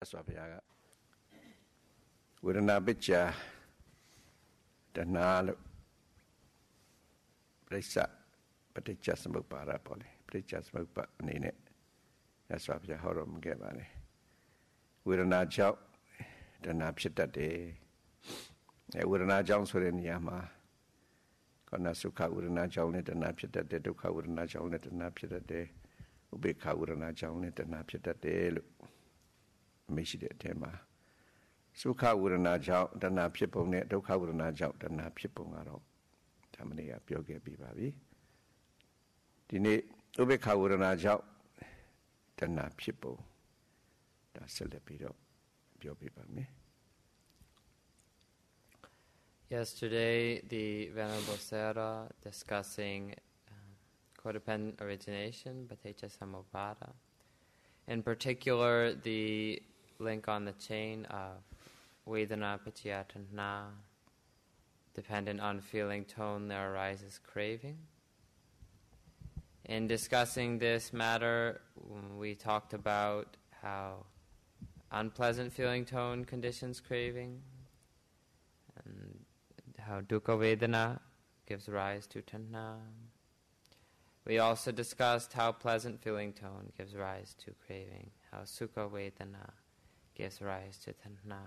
Swabhyaga Vedana Picca Dana Presa Paticca Samupara Poli Paticca Samupa Nine Swabhya Horum Gavani Vedana Jau Dana Pchitade Vedana Jau Surin Yama Kona Sukha Vedana Jau Dana Pchitade Dukha Vedana Jau Dana Pchitade Ubekha Vedana Jau Dana Pchitade Mishi de Tema Sukha Vedana Jau Dana Pchipone Dukha Vedana Jau Dana Pchipongaro Tamania Pyoge Bibavi Dine Ubekha Vedana Jau Dana Pchipo Das Celebido Biobibami. Yesterday, the Venerable Sayadaw discussing codependent origination, Bhattacca Samuppada. In particular, the link on the chain of Vedana Paccaya, dependent on feeling tone, there arises craving. In discussing this matter, we talked about how unpleasant feeling tone conditions craving, and how dukkha vedana gives rise to tanha. We also discussed how pleasant feeling tone gives rise to craving, how sukha vedana gives rise to tanha.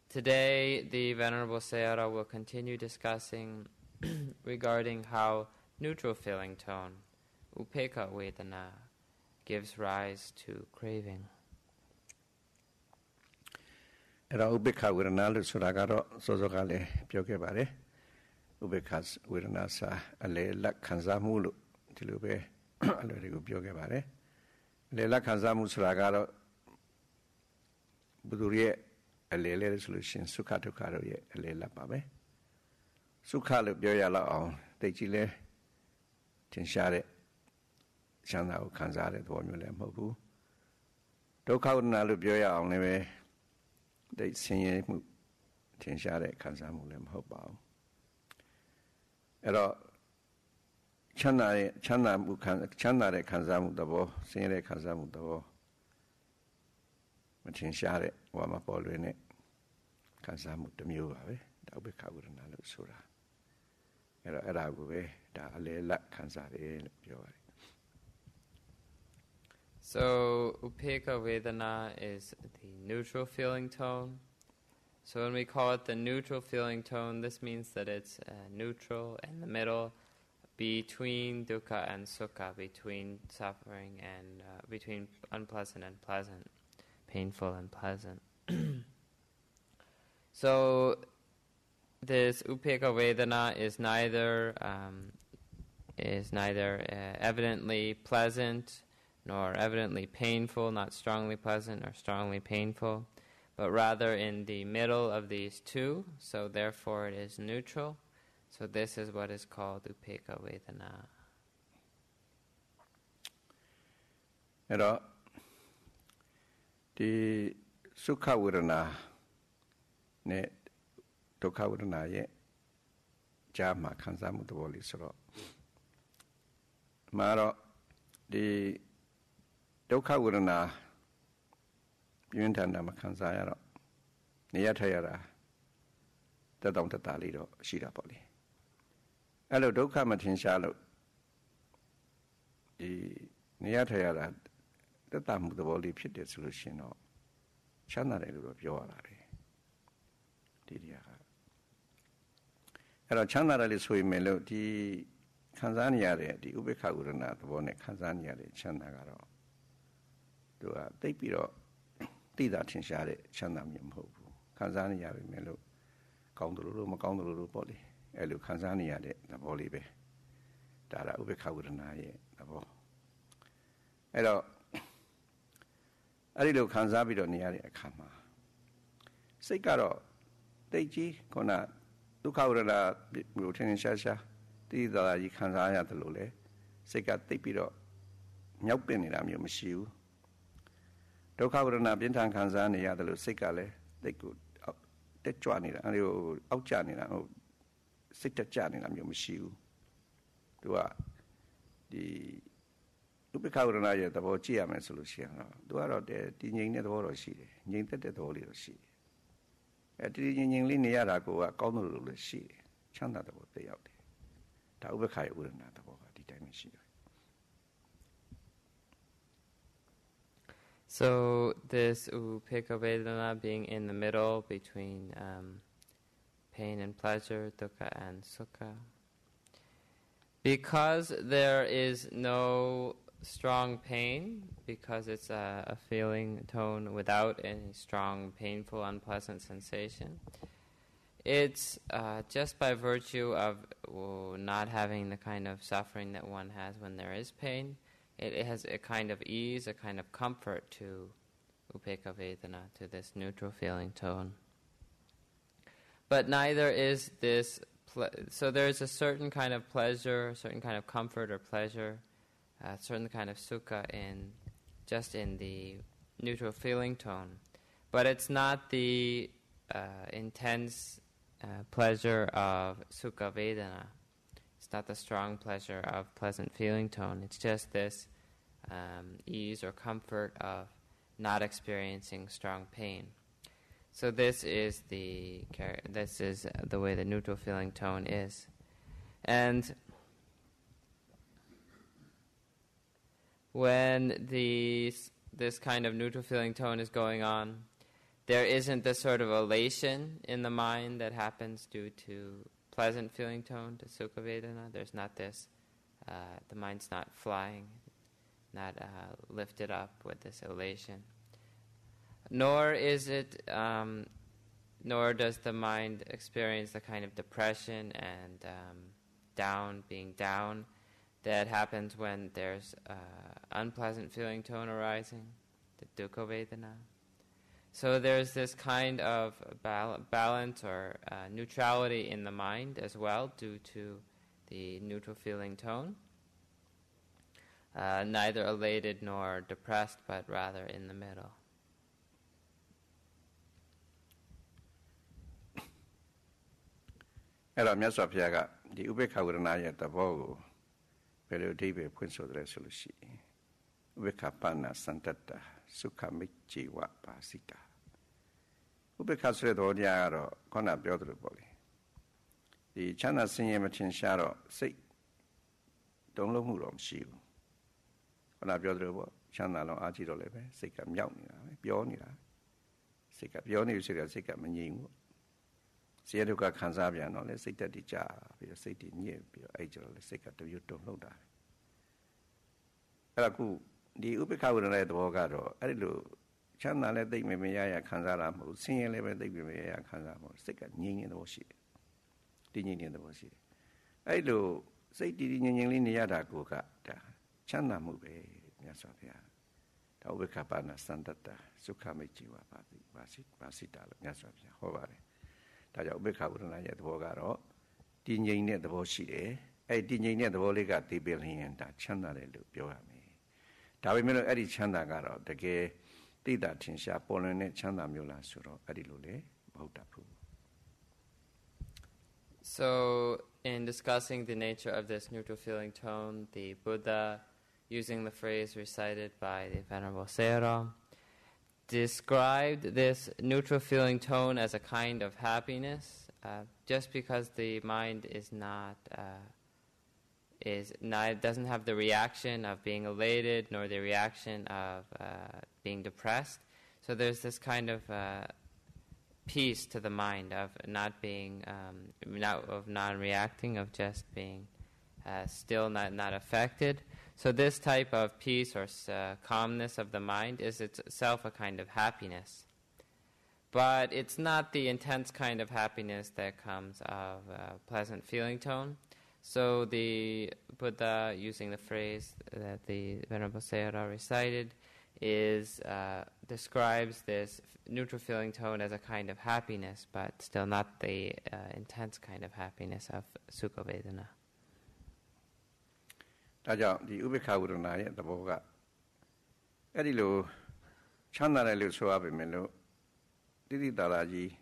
Today, the Venerable Sayadaw will continue discussing regarding how neutral feeling tone, upekkha vedana, gives rise to craving. Ubekha Vedana Suragaro Sozogale Pyokebare Ubekas Vedanasa Ale Lakhanza Tilube Alerigo Pyokebare Le Lakhanza Suragaro Budurie Ale resolution Sukatu Karo ye Ale Lapabe Sukale Bioyala on Tejile Tinshare Chana Kanzare Formula Mobu Dokau Nalu Bioya on Neve They sing Tinshare Kanzamulem Hobao. Ero Chana Kanzamu Dabo, Singere Kanzamu Dabo, Tinshare, Wamapolene, Kanzamu Demuave, Dabeka Uranalu Sura. Ero Erague, Da Ale Kanzare Piore. So, upekkha vedana is the neutral feeling tone. So when we call it the neutral feeling tone, this means that it's neutral in the middle between dukkha and sukha, between suffering and between unpleasant and pleasant, painful and pleasant. So this upekkha vedana is neither evidently pleasant nor evidently painful, not strongly pleasant or strongly painful, but rather in the middle of these two, so therefore it is neutral. So this is what is called upekkha vedana. Ero the sukha vedana ne dukkha vedana ye jama kanzamu dovoli soro. Maro the Dukkha vedana Yuntana Makanzayaro Niyatayara Tadong Tatalido Shirapoli. Hello, Dukkha Matinshalo the Niyatayara the Tamu the Voli Pit solution or Chanare of Yorari Didiaka. Hello, Chanare Sui Melo di Kanzaniare, the Ubekha vedana, the Bone Kanzaniare, Chanagaro. Do a Depiro Tida Tinshare, Chanam Yum Hobu, Kanzania Melo, Condulu, Macondulu Boli, Elu Kanzania, the Bolibe, Dara Ubeka Udanaye, the Bo. Elo Arido Kanzabido Niari Kama. Sekaro, Deji, Kona, Dukaura, Mutin Shasha, Tida Kanzania the Lule, Seka Depiro, Nyopin in Amushu. Dukkha vedana Bintang Kanzani Yadalu Sikale, they could Techuanina, and Outjanina, Sita Janina Mumushu. Do the Upekha Uranaya, the Chia Solution. Do I not the Yin the Voroshi, Yin the Holy Shi. At the Yin Lineara go a Gonul Shi, Chanda the day out. The Ubekai wouldn't have the dimension. So this Upekha Vedana being in the middle between pain and pleasure, dukkha and sukha. Because there is no strong pain, because it's a feeling tone without any strong, painful, unpleasant sensation, it's just by virtue of not having the kind of suffering that one has when there is pain, it has a kind of ease, a kind of comfort to Upekha Vedana, to this neutral feeling tone. But neither is this, so there's a certain kind of pleasure, a certain kind of comfort or pleasure, a certain kind of sukha just in the neutral feeling tone. But it's not the intense pleasure of sukha vedana. It's not the strong pleasure of pleasant feeling tone. It's just this ease or comfort of not experiencing strong pain. So this is the way the neutral feeling tone is. And when this kind of neutral feeling tone is going on, there isn't this sort of elation in the mind that happens due to pleasant feeling tone, to sukha vedana. There's not this, the mind's not flying, not lifted up with this elation. Nor is it, nor does the mind experience the kind of depression and being down that happens when there's unpleasant feeling tone arising, the dukkha vedana. So there's this kind of balance or neutrality in the mind as well due to the neutral feeling tone. Neither elated nor depressed, but rather in the middle. Hello, Mr. Piaga, the Ubeka Uranaya Tavogo, Pero Dive Quinso de Resolution, Ubeka Pana Santata, Sukha Michi Wapa Sita. Ubeka Sredodiaro, Kona Biodroboli. The Chana Senior Machin Sharo, say, Don't look Murom Shiu. Kona Biodrobo, Chana Long Ajiro Leve, Sika Myonina, Bionira, Sika Bioni, Sika Manin. Sayadaw Kansabian, no, let's say that the jar, be a city near, be a age or let's say that you don't know that. Elaku, the Ubeka would let the Wogado, I do. Chana let they may a Kansaramo, sing a level they may a Kansamo, stick at Ning in the Washi. The Ning in the Washi. I do say the Ning in the Yadakuka, Chana move, Yasopia. The Ubeka Pana Santata, Sukamichiwa, Basita, Yasopia, Hovare. Ubeka Uranaya the Vogaro, Dinjing at the Voshi, a Dinjing at the Voliga, the building and that Chana Lupiami. Tavimino Edi Chanda Garo, the gay Dida Tinsha, Polone, Chanda Mula Suro, Adilule, Botapu. So, in discussing the nature of this neutral feeling tone, the Buddha, using the phrase recited by the Venerable Sayadaw, described this neutral feeling tone as a kind of happiness, just because the mind doesn't have the reaction of being elated nor the reaction of being depressed. So there's this kind of peace to the mind of not being of non-reacting, of just being still not affected. So this type of peace or calmness of the mind is itself a kind of happiness. But it's not the intense kind of happiness that comes of pleasant feeling tone. So the Buddha, using the phrase that the Venerable Sayadaw recited, describes this neutral feeling tone as a kind of happiness, but still not the intense kind of happiness of sukha vedana. The Ubeka Uranaya, the Boga Edilu Chana Lusuabi Melo, Didi Dalaji,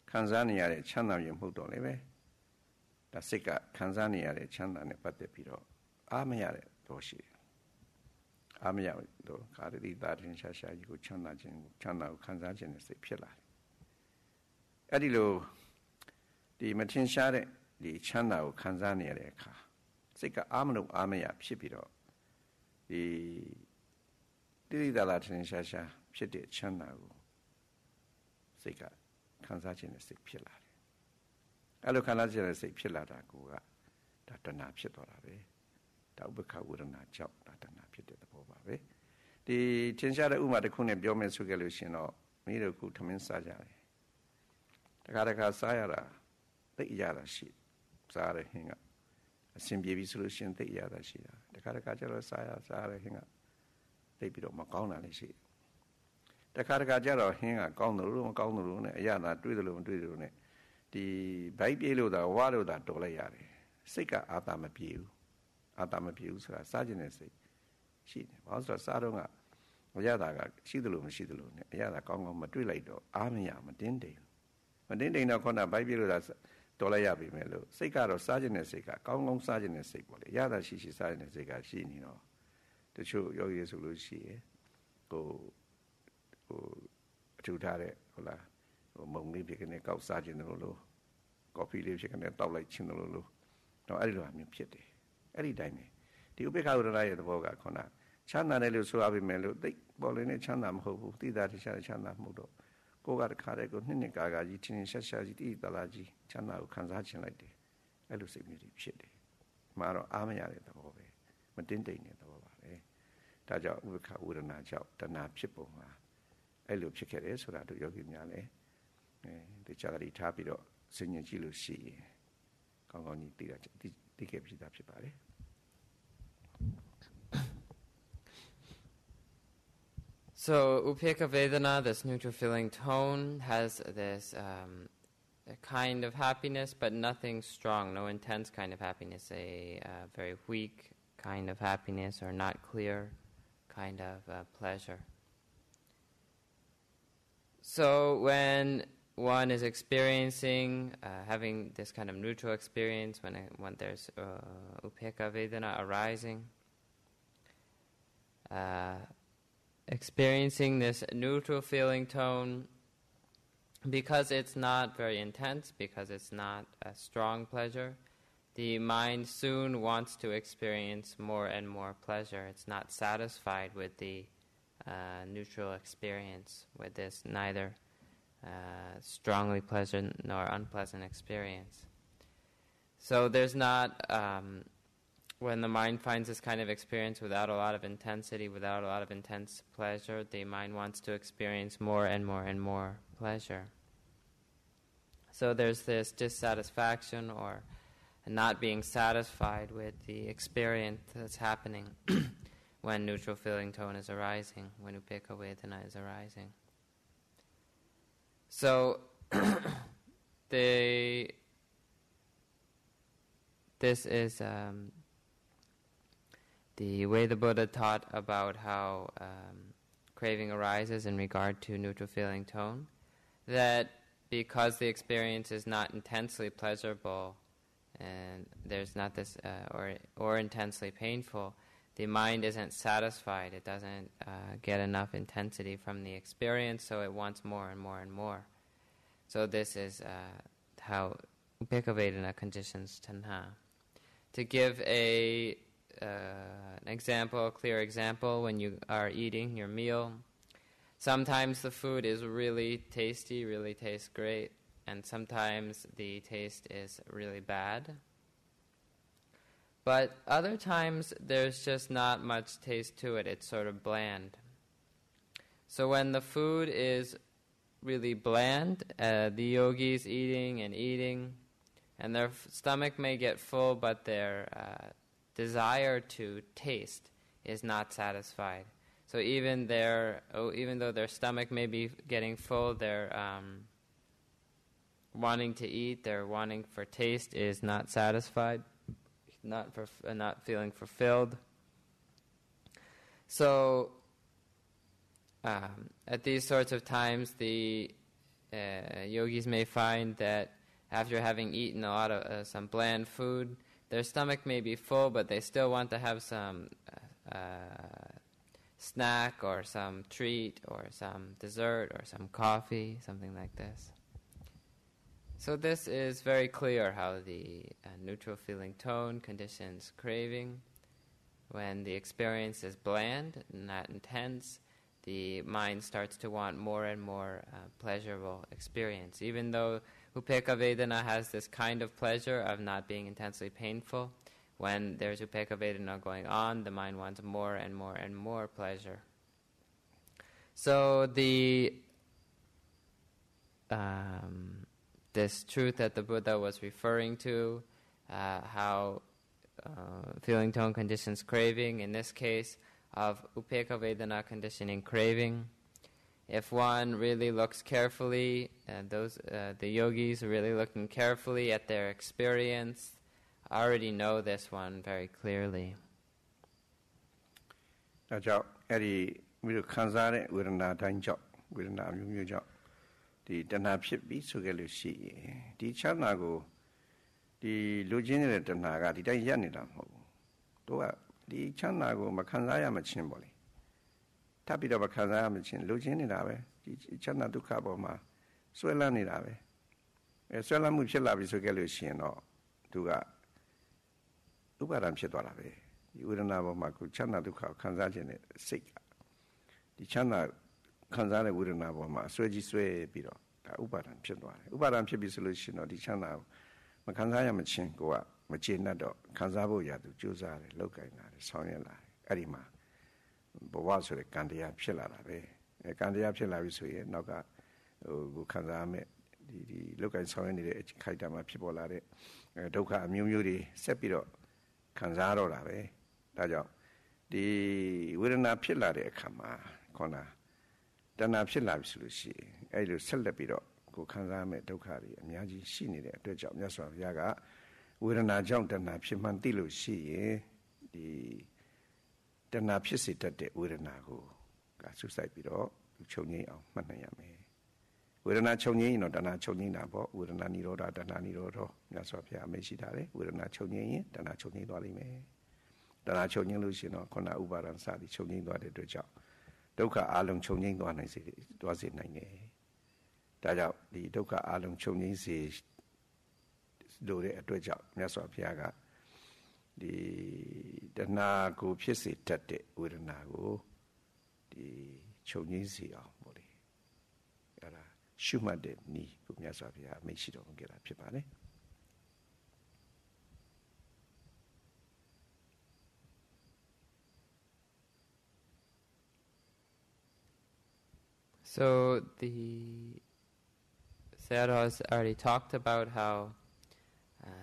Kanzania, Chana Yamputo Leve, the Sika, Kanzania, Chana Nepate Piro, Amayare, Doshi. အားမရတော့ခါတည်းသာတင်ရှာကြီးကိုချမ်းသာခြင်းချမ်းသာကိုခံစားခြင်းနဲ့စိတ်ဖြစ်လာတယ်အဲ့ဒီလိုဒီမထင်ရှားတဲ့ဒီချမ်းသာကိုခံစားနေရတဲ့အခါစိတ်ကအားမလို့အားမရဖြစ်ပြီးတော့ဒီတိတိသာတင်ရှာဖြစ်တဲ့ချမ်းသာကိုစိတ်ကခံစားခြင်းနဲ့စိတ်ဖြစ်လာတယ်အဲ့လိုခံစားခြင်းနဲ့စိတ်ဖြစ်လာတာကိုကဒါတဏှာဖြစ်သွားတာပဲဒါဥပ္ပခဝေဒနာကြောင့်ဒါတဏှာဖြစ်တဲ့သဘောပါပဲဒီထင်ရှားတဲ့ဥမာတစ်ခုနဲ့ပြောမယ်ဆိုကြလို့ရှင်တော့မိတို့ခုထမင်းစားကြတယ်တခါစားရတာသိရတာရှိစားရဟင်းကအစဉ်ပြေပြီဆိုလို့ရှင်သိရတာရှိတာတခါကျတော့စားရဟင်းကသိပြီးတော့မကောင်းတာလည်းရှိတခါကျတော့ဟင်းကကောင်းတယ်လို့မကောင်းတယ်လို့နဲ့အရသာတွေးတယ်လို့မတွေးတယ်လို့နဲ့ဒီဘိုက်ပြေးလို့သာဝါလို့သာတော်လိုက်ရတယ်စိတ်ကအာသာမပြေဘူးဆိုတာစားခြင်းနဲ့စိတ်ရှိတယ်ဘာလို့ဆိုတော့စားတော့ကအရသာကရှိတယ်လို့မရှိတယ်လို့နဲ့အရသာကောင်းမတွေးလိုက်တော့အားမရမတင်းတိမ်တော့ခေါင်းကဘိုက်ပြေးလို့သာတော်လိုက်ရပြီမဲ့လို့စိတ်ကတော့စားခြင်းနဲ့စိတ်ကကောင်းစားခြင်းနဲ့စိတ်ပေါ့လေအရသာရှိစားခြင်းနဲ့စိတ်ကရှိနေတော့တချို့ယောဂီဆိုလို့ရှိရင်ဟိုအထူထားတဲ့ဟုတ်လားမုံလေးဖြစ်ကနေကောက်စားခြင်းလို့ကော်ဖီလေးဖြစ်ကနေတောက်လိုက်ခြင်းလို့တော့အဲ့ဒီလိုအမျိုးဖြစ်တယ်အဲ့ဒီတိုင်းပဲဒီဥပေက္ခဝရဏရဲ့သဘောကခုနချမ်းသာတယ်လို့ဆိုရပါမယ်လို့သိပေါ်လေးနဲ့ချမ်းသာမဟုတ်ဘူးတိတာတခြားချမ်းသာမဟုတ်တော့ကိုယ်ကတခါတည်းကိုနှစ်ကာကြီးချင်းရှာကြီးတိတလာကြီးချမ်းသာကိုခံစားခြင်းလိုက်တယ်အဲ့လိုစိတ်မျိုးတွေဖြစ်တယ်မှာတော့အားမရတဲ့သဘောပဲမတင်းတိမ်တဲ့သဘောပါပဲဒါကြောင့်ဥပေက္ခဝရဏကြောင့်တဏှာဖြစ်ပုံမှာအဲ့လိုဖြစ်ခဲ့တယ်ဆိုတာတို့ယောဂီများလည်းဒီချာရီထားပြီးတော့စဉ်းကျင်ကြည့်လို့ရှိရင်ကောင်းကောင်းကြီးသိခဲ့ပြီးသားဖြစ်ပါတယ် So Upekkha Vedana, this neutral feeling tone, has this a kind of happiness, but nothing strong, no intense kind of happiness, a very weak kind of happiness or not clear kind of pleasure. So when one is experiencing, having this kind of neutral experience, when there's Upekkha Vedana arising, experiencing this neutral feeling tone, because it's not very intense, because it's not a strong pleasure, the mind soon wants to experience more and more pleasure. It's not satisfied with the neutral experience, with this neither strongly pleasant nor unpleasant experience. So there's not, when the mind finds this kind of experience without a lot of intensity, without a lot of intense pleasure, the mind wants to experience more and more and more pleasure. So there's this dissatisfaction or not being satisfied with the experience that's happening when neutral feeling tone is arising, when Upekkha Vedana is arising. So this is the way the Buddha taught about how craving arises in regard to neutral feeling tone, that because the experience is not intensely pleasurable and there's not this or intensely painful, the mind isn't satisfied. It doesn't get enough intensity from the experience, so it wants more and more and more. So this is how Upekkha Vedana conditions tanha. To give an example, a clear example, when you are eating your meal, sometimes the food is really tasty, really tastes great, and sometimes the taste is really bad. But other times there's just not much taste to it, it's sort of bland. So when the food is really bland, the yogi's eating, and their stomach may get full, but their desire to taste is not satisfied. So even though their stomach may be getting full, their wanting to eat, their wanting for taste is not satisfied, not feeling fulfilled. So at these sorts of times, the yogis may find that after having eaten a lot of some bland food, their stomach may be full, but they still want to have some snack or some treat or some dessert or some coffee, something like this. So this is very clear how the neutral feeling tone conditions craving. When the experience is bland, not intense, the mind starts to want more and more pleasurable experience. Even though Upekkha Vedana has this kind of pleasure of not being intensely painful, when there's Upekkha Vedana going on, the mind wants more and more and more pleasure. So this truth that the Buddha was referring to, how feeling tone conditions craving, in this case of Upekkha Vedana conditioning craving. If one really looks carefully, the yogis are really looking carefully at their experience, already know this one very clearly. ဒါကြောင့်အဲ့ဒီမိတို့ခံစားတဲ့ဝေဒနာတိုင်းကြောင့်ဝေဒနာမျိုးမျိုးကြောင့်ဒီတဏှာဖြစ်ပြီးဆိုကြလို့ရှိရင်ဒီချမ်းသာကိုဒီလူချင်းနေတဲ့တဏှာကဒီတိုင်းရက်နေတာမဟုတ်ဘူး။တို့ကဒီချမ်းသာကိုမခံစားရမချင်းပေါ့လေ။ထပ်ပြီးတော့မခံစားရမချင်းလူချင်းနေတာပဲဒီချမ်းသာဒုက္ခပေါ်မှာဆွဲလန်းနေတာပဲ။ဆွဲလန်းမှုဖြစ်လာပြီဆိုကြလို့ရှိရင်တော့သူကဥပါဒံဖြစ်သွားတာပဲဒီဝေဒနာပေါ်မှာကိုချမ်းသာဒုက္ခကိုခံစားခြင်းနဲ့စိတ်ကဒီချမ်းသာခံစားတဲ့ဝေဒနာပေါ်မှာဆွဲကြီးဆွဲပြီးတော့ဒါဥပါဒံဖြစ်သွားတယ်ဥပါဒံဖြစ်ပြီဆိုလို့ရှိရင်တော့ဒီချမ်းသာမခံစားရမချင်းကိုကမကျေနပ်တော့ခံစားဖို့ရသူကြိုးစားတယ်လောက်ကင်လာတယ်ဆောင်ရွက်လာတယ်အဲ့ဒီမှာဘဝဆိုတဲ့ကံတရားဖြစ်လာတာပဲကံတရားဖြစ်လာပြီဆိုရင်နောက်ကကိုခံစားမဲ့ဒီလောက်ကင်ဆောင်ရွက်နေတဲ့ခိုက်တာမှာဖြစ်ပေါ်လာတဲ့ဒုက္ခအမျိုးမျိုးတွေဆက်ပြီးတော့ခံစားတော့တာပဲဒါကြောင့်ဒီဝေဒနာဖြစ်လာတဲ့အခါမှာခေါင်းတဏှာဖြစ်လာပြီဆိုလို့ရှိရင်အဲ့လိုဆက်လက်ပြီးတော့ကိုခံစားမဲ့ဒုက္ခတွေအများကြီးရှိနေတဲ့အတွက်ကြောင့်မြတ်စွာဘုရားကဝေဒနာကြောင့်တဏှာဖြစ်မှန်သိလို့ရှိရင်ဒီတဏှာဖြစ်စေတတ်တဲ့ဝေဒနာကိုဆုစိုက်ပြီးတော့ချုပ်ငြိမ်းအောင်မှတ်နိုင်ရမယ်ဝေဒနာချုပ်ငြိမ်းရင်တော့တဏှာချုပ်ငြိမ်းတာပေါ့ဝေဒနာនិရောဓတဏှာនិရောဓမြတ်စွာဘုရားအမိန့်ရှိတာလေဝေဒနာချုပ်ငြိမ်းရင်တဏှာချုပ်ငြိမ်းသွားလိမ့်မယ်တဏှာချုပ်ငြိမ်းလို့ရှိရင်တော့ခန္ဓာဥပါဒံစသည်ချုပ်ငြိမ်းသွားတဲ့အတွက်ကြောင့်ဒုက္ခအလုံးချုပ်ငြိမ်းသွားနိုင်စေနိုင်တယ်ဒါကြောင့်ဒီဒုက္ခအလုံးချုပ်ငြိမ်းစေလို့တဲ့အတွက်ကြောင့်မြတ်စွာဘုရားကဒီတဏှာကိုဖြစ်စေတတ်တဲ့ဝေဒနာကိုဒီချုပ်ငြိမ်းစေအောင်ပေါ့လေအဲ့ဒါရှုမှတ်တဲ့နည်းကိုမြတ်စွာဘုရားအမိန့်ရှိတော်မူခဲ့တာဖြစ်ပါတယ် So the Sayadaw has already talked about how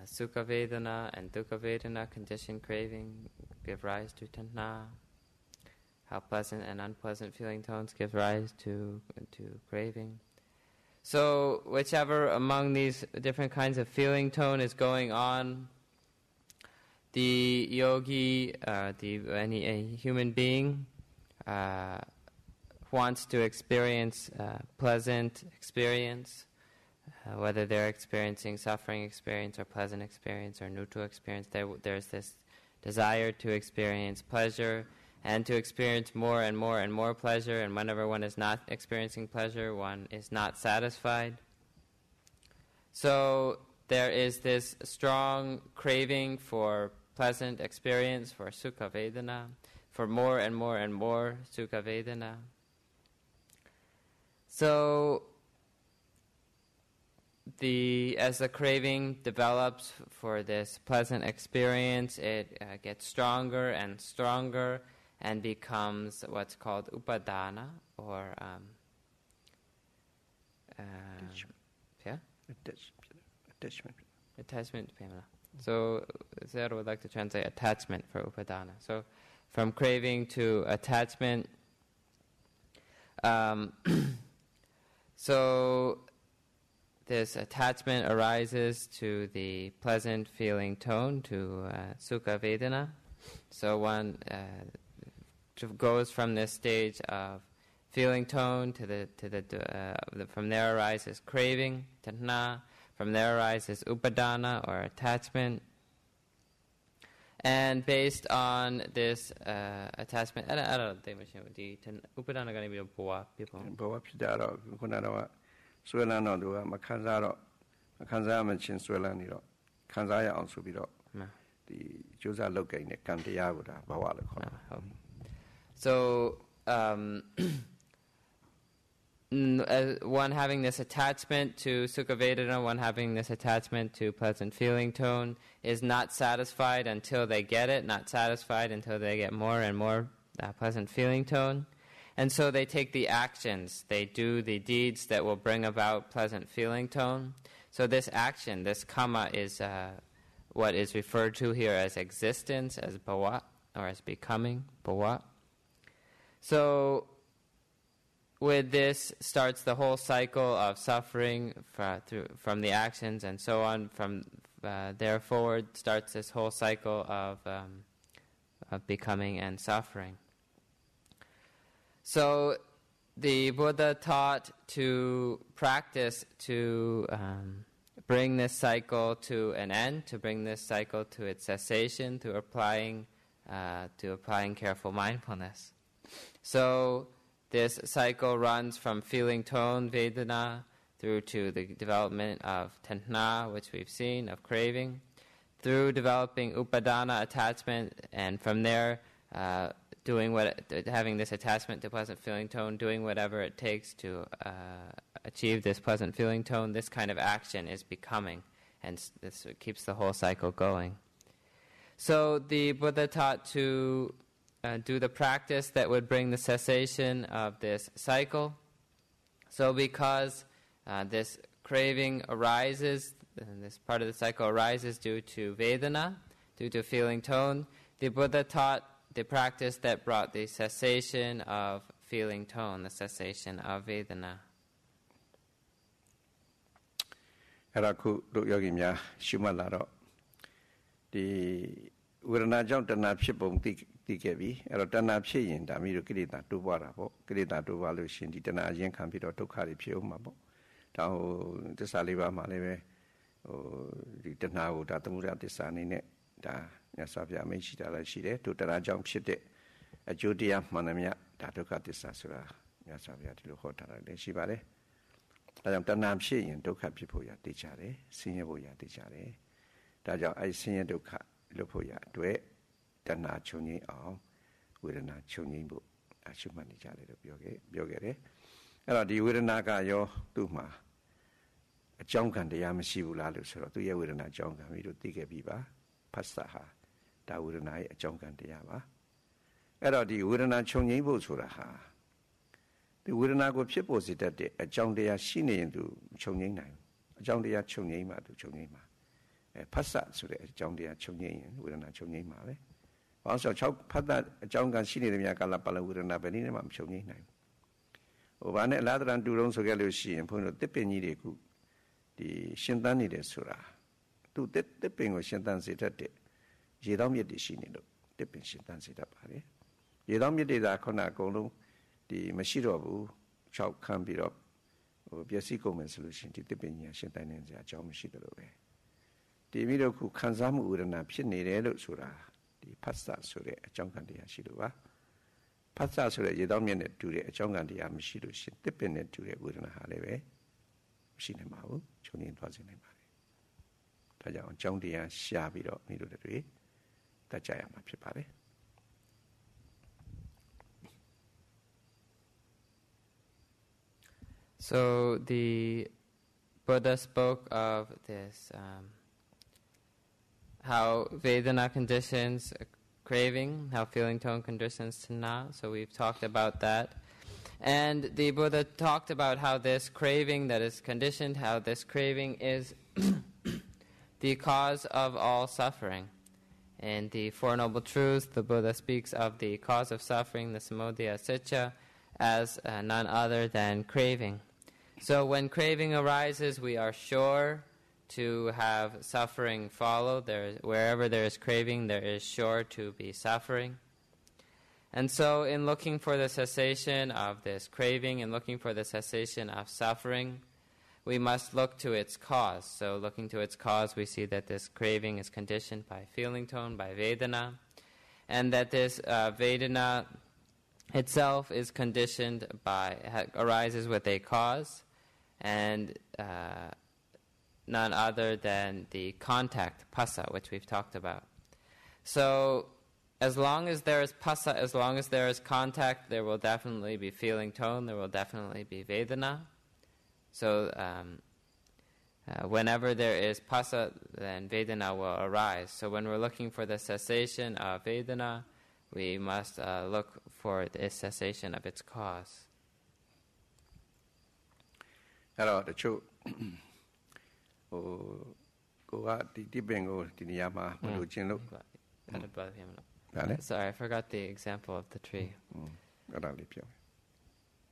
Sukha Vedana and Dukkha Vedana condition craving give rise to tanha, how pleasant and unpleasant feeling tones give rise to craving. So whichever among these different kinds of feeling tone is going on, the yogi, any human being, wants to experience pleasant experience, whether they're experiencing suffering experience or pleasant experience or neutral experience, there's this desire to experience pleasure and to experience more and more and more pleasure, and whenever one is not experiencing pleasure, one is not satisfied. So there is this strong craving for pleasant experience, for Sukha Vedana, for more and more and more Sukha Vedana. So as the craving develops for this pleasant experience, it gets stronger and stronger and becomes what's called upadana, or attachment. So Sayadaw would like to translate attachment for upadana. So from craving to attachment. So this attachment arises to the pleasant feeling tone, to Sukha Vedana. So one goes from this stage of feeling tone to from there arises craving, tanha. From there arises upadana, or attachment. And based on this attachment, I don't think the Upadana going to be a boa people. Boa Pidaro, Kunara, Swelano, Makanzaro, Makanzama Chin Swelani, Kanzaya also be the Josa looking at Kantiaguda, Bawala. So, one having this attachment to Sukha Vedana, one having this attachment to pleasant feeling tone, is not satisfied until they get it, not satisfied until they get more and more pleasant feeling tone. And so they take the actions, they do the deeds that will bring about pleasant feeling tone. So this action, this kamma, is what is referred to here as existence, as bhava, or as becoming, bhava. So with this starts the whole cycle of suffering from the actions and so on. From there forward starts this whole cycle of becoming and suffering. So the Buddha taught to practice to bring this cycle to an end, to bring this cycle to its cessation, through applying careful mindfulness. So this cycle runs from feeling tone, Vedana, through to the development of tanha, which we've seen, of craving, through developing upadana, attachment, and from there having this attachment to pleasant feeling tone, doing whatever it takes to achieve this pleasant feeling tone. This kind of action is becoming, and this keeps the whole cycle going. So the Buddha taught to do the practice that would bring the cessation of this cycle. So because this craving arises, and this part of the cycle arises due to Vedana, due to feeling tone, the Buddha taught the practice that brought the cessation of feeling tone, the cessation of Vedana. Araku yogi mya shumalaro the Urana Jantana Pipum Tikevi, Erotana Pian, Damiru Kirita to Warabo, Kirita to Valuation, the Tanajan Campito to Caripio Mabo, Tao the Saliva Maleve, the Tanao Tatamura de Sanine, da Yasavia Mechita Shide, to Tanajam Shite, a Judia Manamia, Tatoka de Sasura, Yasavia to Hotara de Shibare. I am Tanam Shi and Doka Pipoya de Chare, Senior Boya de Chare, Daja I senior Doka. Lopoya, Due, Dana Choni, with a Nachoni book, Ashumani Jale of Yogere. And the Wiranaga yo Duma, a Jonkan de Yamasibu Lalus, or 2 years with a Jonkan, we do Tika Biba, Pastaha, Da Wiranai, a Jonkan de Yama. And the Wirana Choni Bosuraha. The Wiranago Pipos it that day, a John de Yashini into Chonina, a John de Yachonima to Chonima. Passat so that John de Chonyin, with an Chonyin Male. Also, Chok Pata, John Gansini, the Yakalapala with an Avenina, Chonyin. Ovane ladder and Duron so Galushi and Pono Depeni, the Shintani de Sura. To dipping with Shintan Sitate, Jedom Yedishinido, dipping Shintan Sitapare. Jedom Yedida Konakolo, the Mashirobu, Chok can be up, or Biasico solution to dipping Shintan and Jom Shido. The video who Kanzam Urana Pinero Sura, the Pasta Sure, a Jongandia Shidua. Pasta Sure, you don't mean it to the Jongandia Mishidu, she depended to the Urana Haleve, Shinamau, Jonin was in a body. Taja Jondia Shabiro, middle of the way, Tajayama Pipare. So the Buddha spoke of this. How Vedana conditions craving, how feeling tone conditions tanha. So we've talked about that. And the Buddha talked about how this craving that is conditioned, how this craving is the cause of all suffering. In the Four Noble Truths, the Buddha speaks of the cause of suffering, the samudaya sicca, as none other than craving. So when craving arises, we are sure to have suffering follow. Wherever there is craving, there is sure to be suffering. And so in looking for the cessation of this craving and looking for the cessation of suffering, we must look to its cause. So looking to its cause, we see that this craving is conditioned by feeling tone, by Vedana, and that this Vedana itself is conditioned by, arises with a cause, and none other than the contact, phassa, which we've talked about. So as long as there is phassa, as long as there is contact, there will definitely be feeling tone, there will definitely be Vedana. So whenever there is phassa, then Vedana will arise. So when we're looking for the cessation of Vedana, we must look for the cessation of its cause. Hello, the truth. Sorry, I forgot the example of the tree.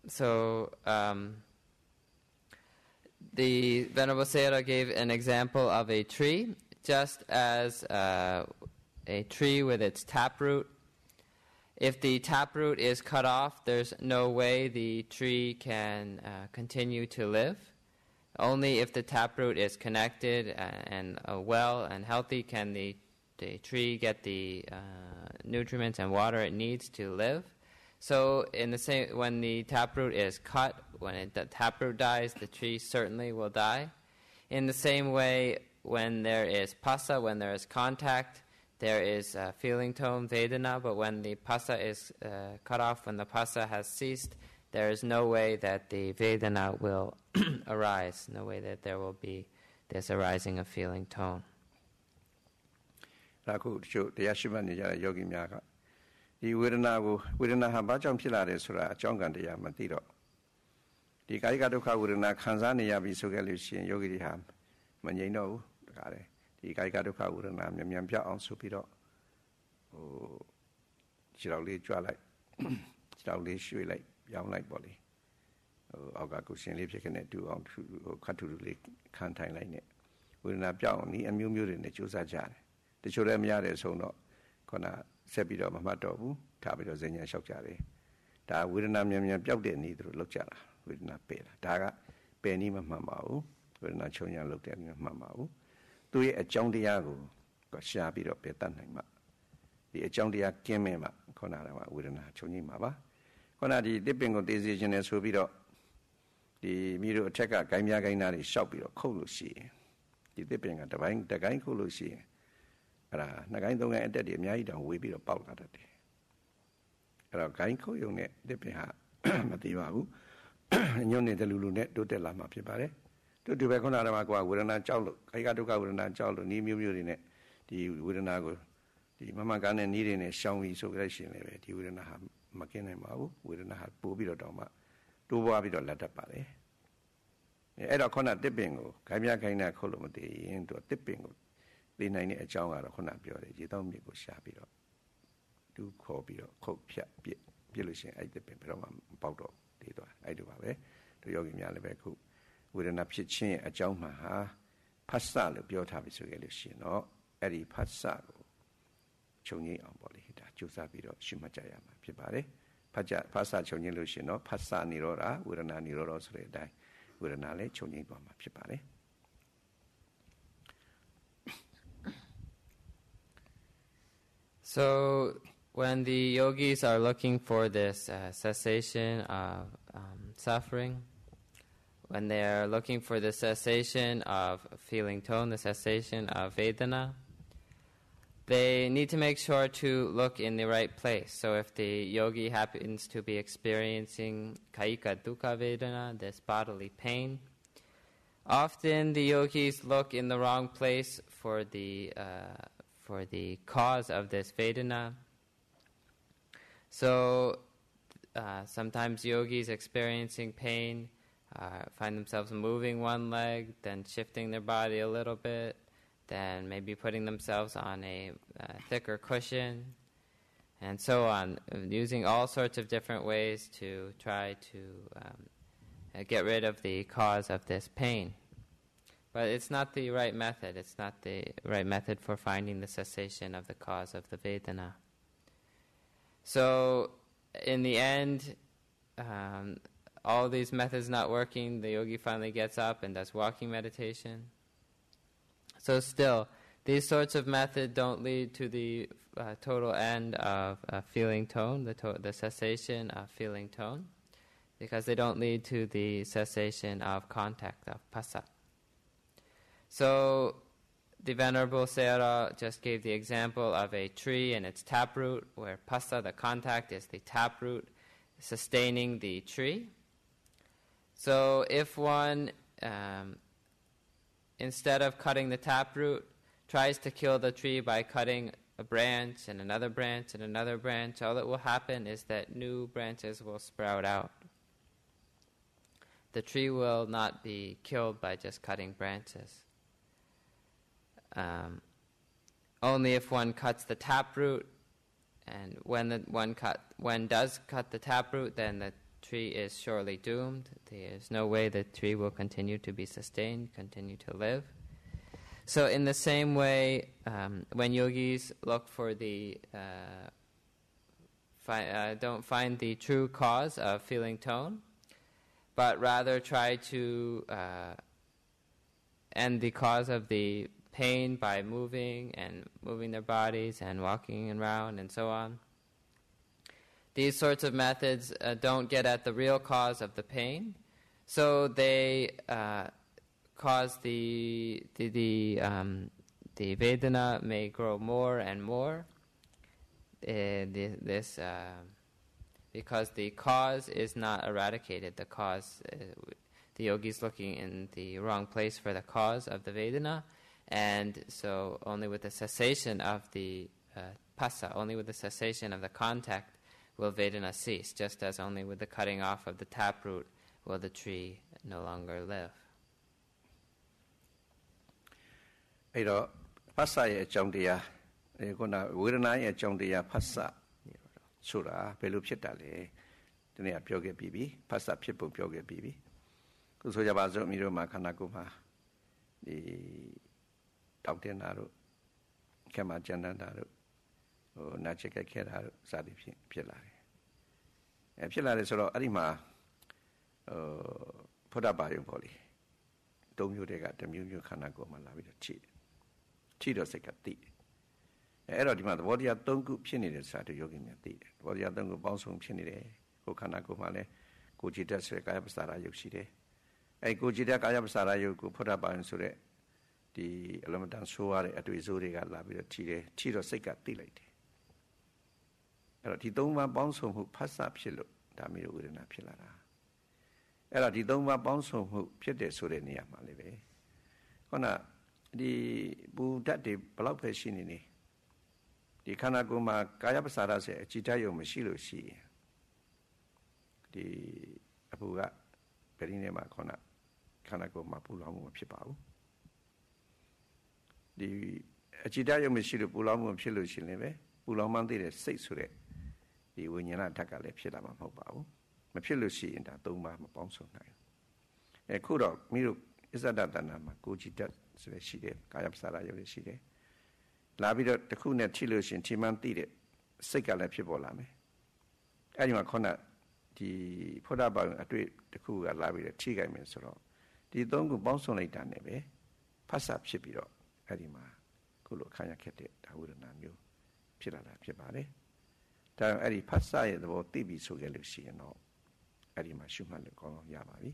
So the Venerable Sayadaw gave an example of a tree, just as a tree with its taproot. If the taproot is cut off, there's no way the tree can continue to live. Only if the taproot is connected and well and healthy can the tree get the nutrients and water it needs to live. So in the same, when the taproot is cut, when the taproot dies, the tree certainly will die. In the same way, when there is phassa, when there is contact, there is feeling tone, Vedana, but when the phassa is cut off, when the phassa has ceased, there is no way that the Vedana will arise, no way that there will be this arising of feeling tone. Di Vedana ha bacham pilare sura jongan de yamatiro. Di Kaika Dukkha Vedana Kanzania Visugalusi Yogi Ham Manino Gare. Di Kaika Dukkha Vedana Myambia on Supiro. Chirali Jwalai Chirali Shui like young like body. Ogakusin lives can do on Katu Lake Kantai Line. Vedana Piao ni and Mumu in the Jusajan. The children Yare so no Kona Sepido Mamato, Tabido Zenia Shokjari. Da Vedana Myam Piaude neither look jara. Will not pay. Daga, Penny Mamau, will not show you looked at Mamau. Do ye a John Diago, got shabby up a tanima. The John Dia Kemema, Conara, will not show you Mama. Conadi dipping of decision as will be the Miro checker, Gamia Gainari, Shoppi or Colusi. The dipping at the bank, the Gain Colusi. Nagain entered the Miaida, we be about that day. Gain Coyone, dipping her, Matiau. Nyone the Lulunet do the Lama Pipare. To do Beconaragua, Vedana Chalo, Kayatuka Vedana Chalo, Nimu in it, the Vedanago, the Mamagana needing a Shawi so gracious, the Vedana have Makina Mau, Vedana have Bubiro Doma, do Wabido Letter Pare. Edacona dipping, Kamia Kaina Colomati into a dipping. The 9 a Jonga or Honapio, you don't make a shabby. Do copy or Pilusin, I dip in Paudo. I do have it. To Yogi Yalabeku with an upchin a Jamaha, Passa, the Biotavis, no, Eddie Passago, Choni on body, Jusabido, Shimajayama, Pibare, Passa Choni Lucino, Passa Nirora, with an Niroros Redai, with an Ale Choni Bama Pibare. So, when the yogis are looking for this cessation of suffering, when they are looking for the cessation of feeling tone, the cessation of Vedana, they need to make sure to look in the right place. So if the yogi happens to be experiencing Kaika Dukkha Vedana, this bodily pain, often the yogis look in the wrong place for the cause of this Vedana. So sometimes yogis experiencing pain find themselves moving one leg, then shifting their body a little bit, then maybe putting themselves on a thicker cushion, and so on, using all sorts of different ways to try to get rid of the cause of this pain. But it's not the right method. It's not the right method for finding the cessation of the cause of the Vedana. So, in the end, all these methods not working, the yogi finally gets up and does walking meditation. So still, these sorts of methods don't lead to the total end of feeling tone, the cessation of feeling tone, because they don't lead to the cessation of contact, of phassa. So the Venerable Sayadaw just gave the example of a tree and its taproot, where phassa, the contact, is the taproot sustaining the tree. So if one, instead of cutting the taproot, tries to kill the tree by cutting a branch and another branch and another branch, all that will happen is that new branches will sprout out. The tree will not be killed by just cutting branches. Only if one cuts the taproot, and when one does cut the taproot, then the tree is surely doomed. There's no way the tree will continue to be sustained, continue to live. So in the same way, when yogis look for the don't find the true cause of feeling tone, but rather try to end the cause of the pain by moving their bodies and walking around and so on. These sorts of methods don't get at the real cause of the pain, so they cause the Vedana may grow more and more. Because the cause is not eradicated. The cause, the yogi is looking in the wrong place for the cause of the Vedana, and so only with the cessation of the phassa, only with the cessation of the contact, will Vedana cease, just as only with the cutting off of the taproot will the tree no longer live. အဲ့တော့ဖတ်စာရဲ့အကြောင်းတရားခုနဝေဒနာရဲ့အကြောင်းတရားဖတ်စာဆိုတာဘယ်လိုဖြစ်တာလဲဒီနေ့ကပြောခဲ့ပြီးပြီဖတ်စာဖြစ်ပုံပြောခဲ့ပြီးပြီခုဆိုကြပါစို့မိတို့မှာခန္ဓာကိုယ်မှာဒီတောက်တင်တာတို့ခက်မှကြမ်းတမ်းတာတို့ဟိုနာချက်ကခဲတာတို့စသည်ဖြင့်ဖြစ်လာတယ်ဖြစ်လာတယ်ဆိုတော့အဲ့ဒီမှာဖုဒ္ဓဘာယုံပေါ့လေသုံးမျိုးတည်းကတစ်မျိုးမျိုးခန္ဓာကိုယ်မှာလာပြီးတော့ချိတော့စိတ်ကတိအဲ့တော့ဒီမှာသဘောတရား၃ခုဖြစ်နေတယ်ဆိုတာယောဂီများသိတယ်သဘောတရား၃ခုပေါင်းစုံဖြစ်နေတယ်ကိုယ်ခန္ဓာကိုယ်မှာလည်းကိုယ်จิตတ်ဆိုတဲ့ကာယပစာရယုတ်ရှိတယ်အဲ့ကိုယ်จิตတ်ကာယပစာရယုတ်ကိုဖုဒ္ဓဘာယုံဆိုတဲ့ဒီအလုံးမတန်ဆိုးရတဲ့အတွေ့အကြုံတွေကလာပြီးတော့ချိတော့စိတ်ကတိလိုက်တယ်အဲ့တော့ဒီ၃ပါးပေါင်းစုံမှုဖတ်စာဖြစ်လို့ဒါမျိုးဝေဒနာဖြစ်လာတာအဲ့တော့ဒီ၃ပါးပေါင်းစုံမှုဖြစ်တဲ့ဆိုတဲ့နေရာမှာလည်းပဲခုနဒီဘူဓာတ်တွေဘလောက်ပဲရှိနေနေဒီခန္ဓာကိုယ်မှာကာယပစာရဆိုအကြည်ဓာတ်ယုံမရှိလို့ရှိရင်ဒီအပူကဗရိနေမှာခုနခန္ဓာကိုယ်မှာပူလောင်မှုမဖြစ်ပါဘူးဒီအကြည်ဓာတ်ယုံမရှိလို့ပူလောင်မှုဖြစ်လို့ရှိရင်လည်းပဲပူလောင်မှန်းသိတဲ့စိတ်ဆိုတဲ့ဒီဝိညာဏဓာတ်ကလည်းဖြစ်လာမှာမဟုတ်ပါဘူးမဖြစ်လို့ရှိရင်ဒါ၃ပါးမပေါင်းစုံနိုင်ဘူးခုတော့မိတို့အစ္ဆဒတဏ္ဍမှာကိုကြည်ဓာတ်ဆိုတဲ့ရှိတယ်ကာယပစာရယုံရှိတယ်လာပြီးတော့တစ်ခုနဲ့ထိလို့ရှင်ထိမှန်းသိတဲ့စိတ်ကလည်းဖြစ်ပေါ်လာမယ်အဲဒီမှာခုနဒီဖုဒ္ဓဘာယုံအတွေ့တစ်ခုကလာပြီးတော့ထိခိုက်မယ်ဆိုတော့ဒီ၃ခုပေါင်းစုံလိုက်တာနဲ့ပဲဖတ်စာဖြစ်ပြီးတော့အဲဒီမှာခုလိုခံရခဲ့တဲ့ဒါဝေဒနာမျိုးဖြစ်လာတာဖြစ်ပါတယ်ဒါအဲ့ဒီဖတ်စာရဲ့သဘောသိပြီဆိုခဲ့လို့ရှိရင်တော့အဲ့ဒီမှာရှုမှတ်လို့ကောင်းကောင်းရပါပြီ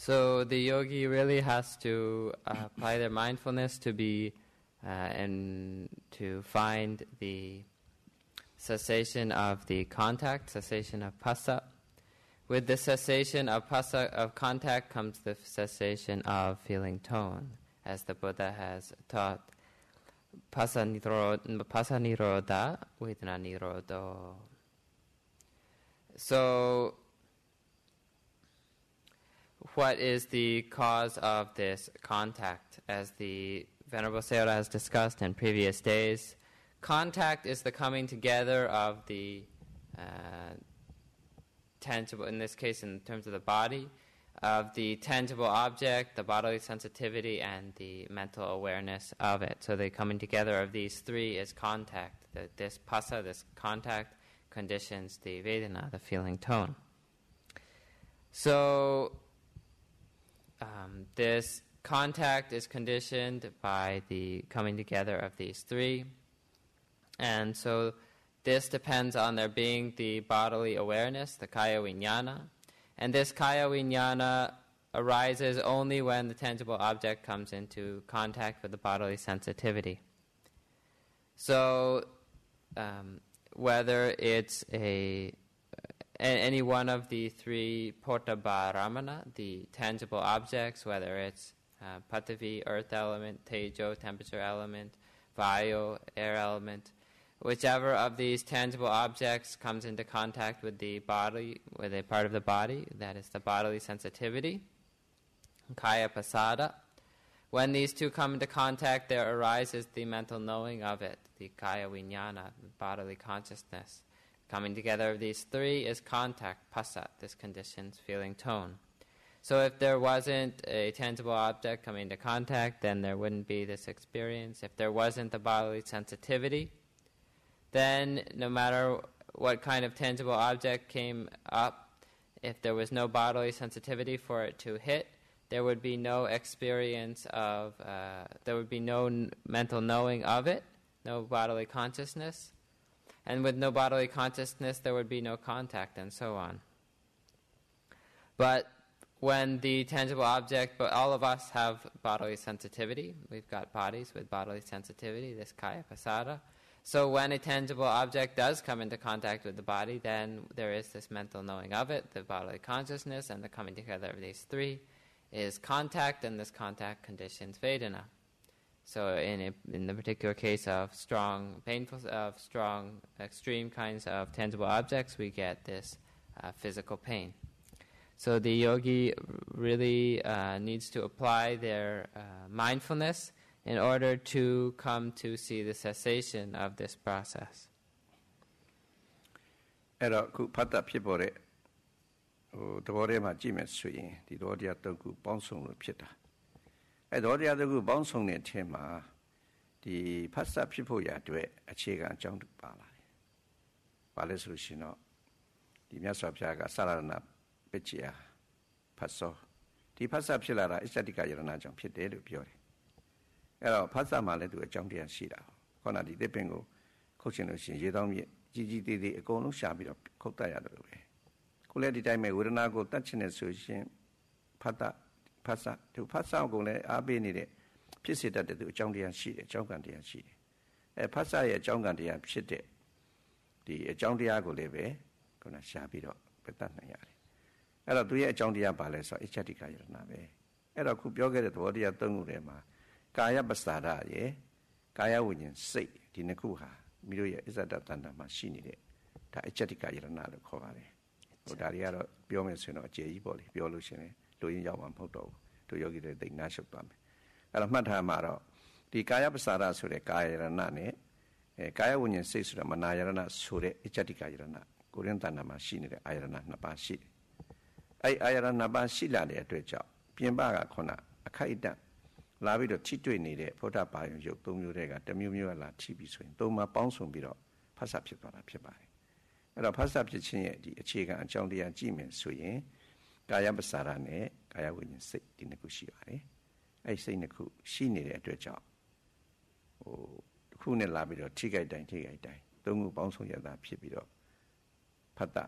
So the yogi really has to apply their mindfulness to be and to find the cessation of the contact, cessation of phassa. With the cessation of phassa, of contact, comes the cessation of feeling tone, as the Buddha has taught. Phassa nirodha, vedana nirodho. So, what is the cause of this contact? As the Venerable Sayadaw has discussed in previous days, contact is the coming together of the tangible, in this case in terms of the body, of the tangible object, the bodily sensitivity, and the mental awareness of it. So the coming together of these three is contact. This phassa, this contact, conditions the Vedana, the feeling tone. So this contact is conditioned by the coming together of these three. And so this depends on there being the bodily awareness, the kaya viññāna. And this kaya viññāna arises only when the tangible object comes into contact with the bodily sensitivity. So whether it's any one of the three pottabharamana, the tangible objects, whether it's Patavi, earth element, Tejo, temperature element, Vayu, air element, whichever of these tangible objects comes into contact with the body, with a part of the body, that is the bodily sensitivity, kaya pasada. When these two come into contact, there arises the mental knowing of it, the kaya viññāna, the bodily consciousness. Coming together of these three is contact, pasat, this conditioned feeling tone. So if there wasn't a tangible object coming into contact, then there wouldn't be this experience. If there wasn't the bodily sensitivity, then no matter what kind of tangible object came up, if there was no bodily sensitivity for it to hit, there would be no experience of, there would be no mental knowing of it, no bodily consciousness. And with no bodily consciousness, there would be no contact, and so on. But when the tangible object, but all of us have bodily sensitivity. We've got bodies with bodily sensitivity, this kaya pasada. So when a tangible object does come into contact with the body, then there is this mental knowing of it, the bodily consciousness, and the coming together of these three is contact, and this contact conditions Vedana. So in the particular case of strong, extreme kinds of tangible objects, we get this physical pain. So the yogi really needs to apply their mindfulness in order to come to see the cessation of this process. အဲ့တော့ခုဖတ်တာဖြစ်ပေါ်တဲ့သဘောထဲမှာကြည့်မယ်ဆိုရင်ဒီသဘောတရားတစ်ခုပေါင်းစုံလို့ဖြစ်တာအဲ့သဘောတရားတစ်ခုပေါင်းစုံတဲ့အထက်မှာဒီဖတ်စာဖြစ်ဖို့ရအတွက်အခြေခံအကြောင်းတစ်ပါလာတယ်။ဘာလဲဆိုလို့ရှိရင်တော့ဒီမြတ်စွာဘုရားကစာရဏပစ္စယဖတ်စောဒီဖတ်စာဖြစ်လာတာအစ္စတိကယရဏကြောင့်ဖြစ်တယ်လို့ပြောတယ်။အဲ့တော့ဖတ်စာမှာလည်းသူအကြောင်းတရားရှိတာ။ခေါင်းဒီသစ်ပင်ကိုခုတ်ချင်လို့ရှိရင်ရေတောင်းမြစ်ကြီးကြီးသေးသေးအကုန်လုံးရှာပြီးတော့ခုတ်တတ်ရတယ်လို့ပဲခုလည်းဒီတိုင်းပဲဝေဒနာကိုတတ်ချင်တဲ့ဆိုရှင်ဖတ်စာသူဖတ်စာကိုလည်းအားပေးနေတဲ့ဖြစ်စေတတ်တဲ့သူအကြောင်းတရားရှိတယ်အကြောင်းကံတရားရှိတယ်အဲဖတ်စာရဲ့အကြောင်းကံတရားဖြစ်တဲ့ဒီအကြောင်းတရားကိုလည်းပဲခုနရှာပြီးတော့ပြတ်တတ်နိုင်ရတယ်အဲ့တော့သူရဲ့အကြောင်းတရားပါလဲဆိုအစ္ဆတိကယရဏပဲအဲ့တော့ခုပြောခဲ့တဲ့သဘောတရား၃ခုထဲမှာကာယပစ္စာရရဲ့ကာယဝိညာဉ်စိတ်ဒီနှစ်ခုဟာမိတို့ရဲ့အစ္ဆဒတ္တဏမှာရှိနေတဲ့ဒါအစ္ဆတိကယရဏလို့ခေါ်ပါတယ်ဟိုဒါတွေကတော့ပြောမယ်ဆိုရင်တော့အကျေကြီးပေါ့လေပြောလို့ရှိရင်လူရင်းရောက်မှာမဟုတ်တော့ဘူးတို့ယောဂီတွေသိနာရှုပ်သွားမယ်အဲ့တော့မှတ်ထားမှာတော့ဒီကာယပစ္စာရဆိုတဲ့ကာယယရဏနဲ့ကာယဝိညာဉ်စိတ်ဆိုတဲ့မနာယရဏဆိုတဲ့အစ္ဆတိကယရဏကိုရင်းတဏ္ဍမှာရှိနေတဲ့အာယရဏနှစ်ပါးရှိတယ်အဲ့အာယရဏနှစ်ပါးရှိလာတဲ့အတွက်ကြောင့်ပြင်ပကခုနအခိုက်အတန့်လာပြီးတော့ထိတွေ့နေတဲ့ဗုဒ္ဓဘာယုံရုပ်၃မျိုးတွေကတစ်မျိုးမျိုးကလာထိပြီးဆိုရင်၃ပါးပေါင်းစုံပြီးတော့ဖတ်စာဖြစ်သွားတာဖြစ်ပါတယ်အဲ့တော့ဖတ်စာဖြစ်ခြင်းရဲ့ဒီအခြေခံအကြောင်းတရားကြည့်မယ်ဆိုရင်ကာယပစ္စာရနဲ့ကာယဝိညာဉ်စိတ်ဒီနှစ်ခုရှိပါတယ်အဲ့စိတ်နှစ်ခုရှိနေတဲ့အတွက်ကြောင့်တစ်ခုနဲ့လာပြီးတော့ထိခိုက်တိုင်းသုံးခုပေါင်းစုံရတာဖြစ်ပြီးတော့ဖတ်တာ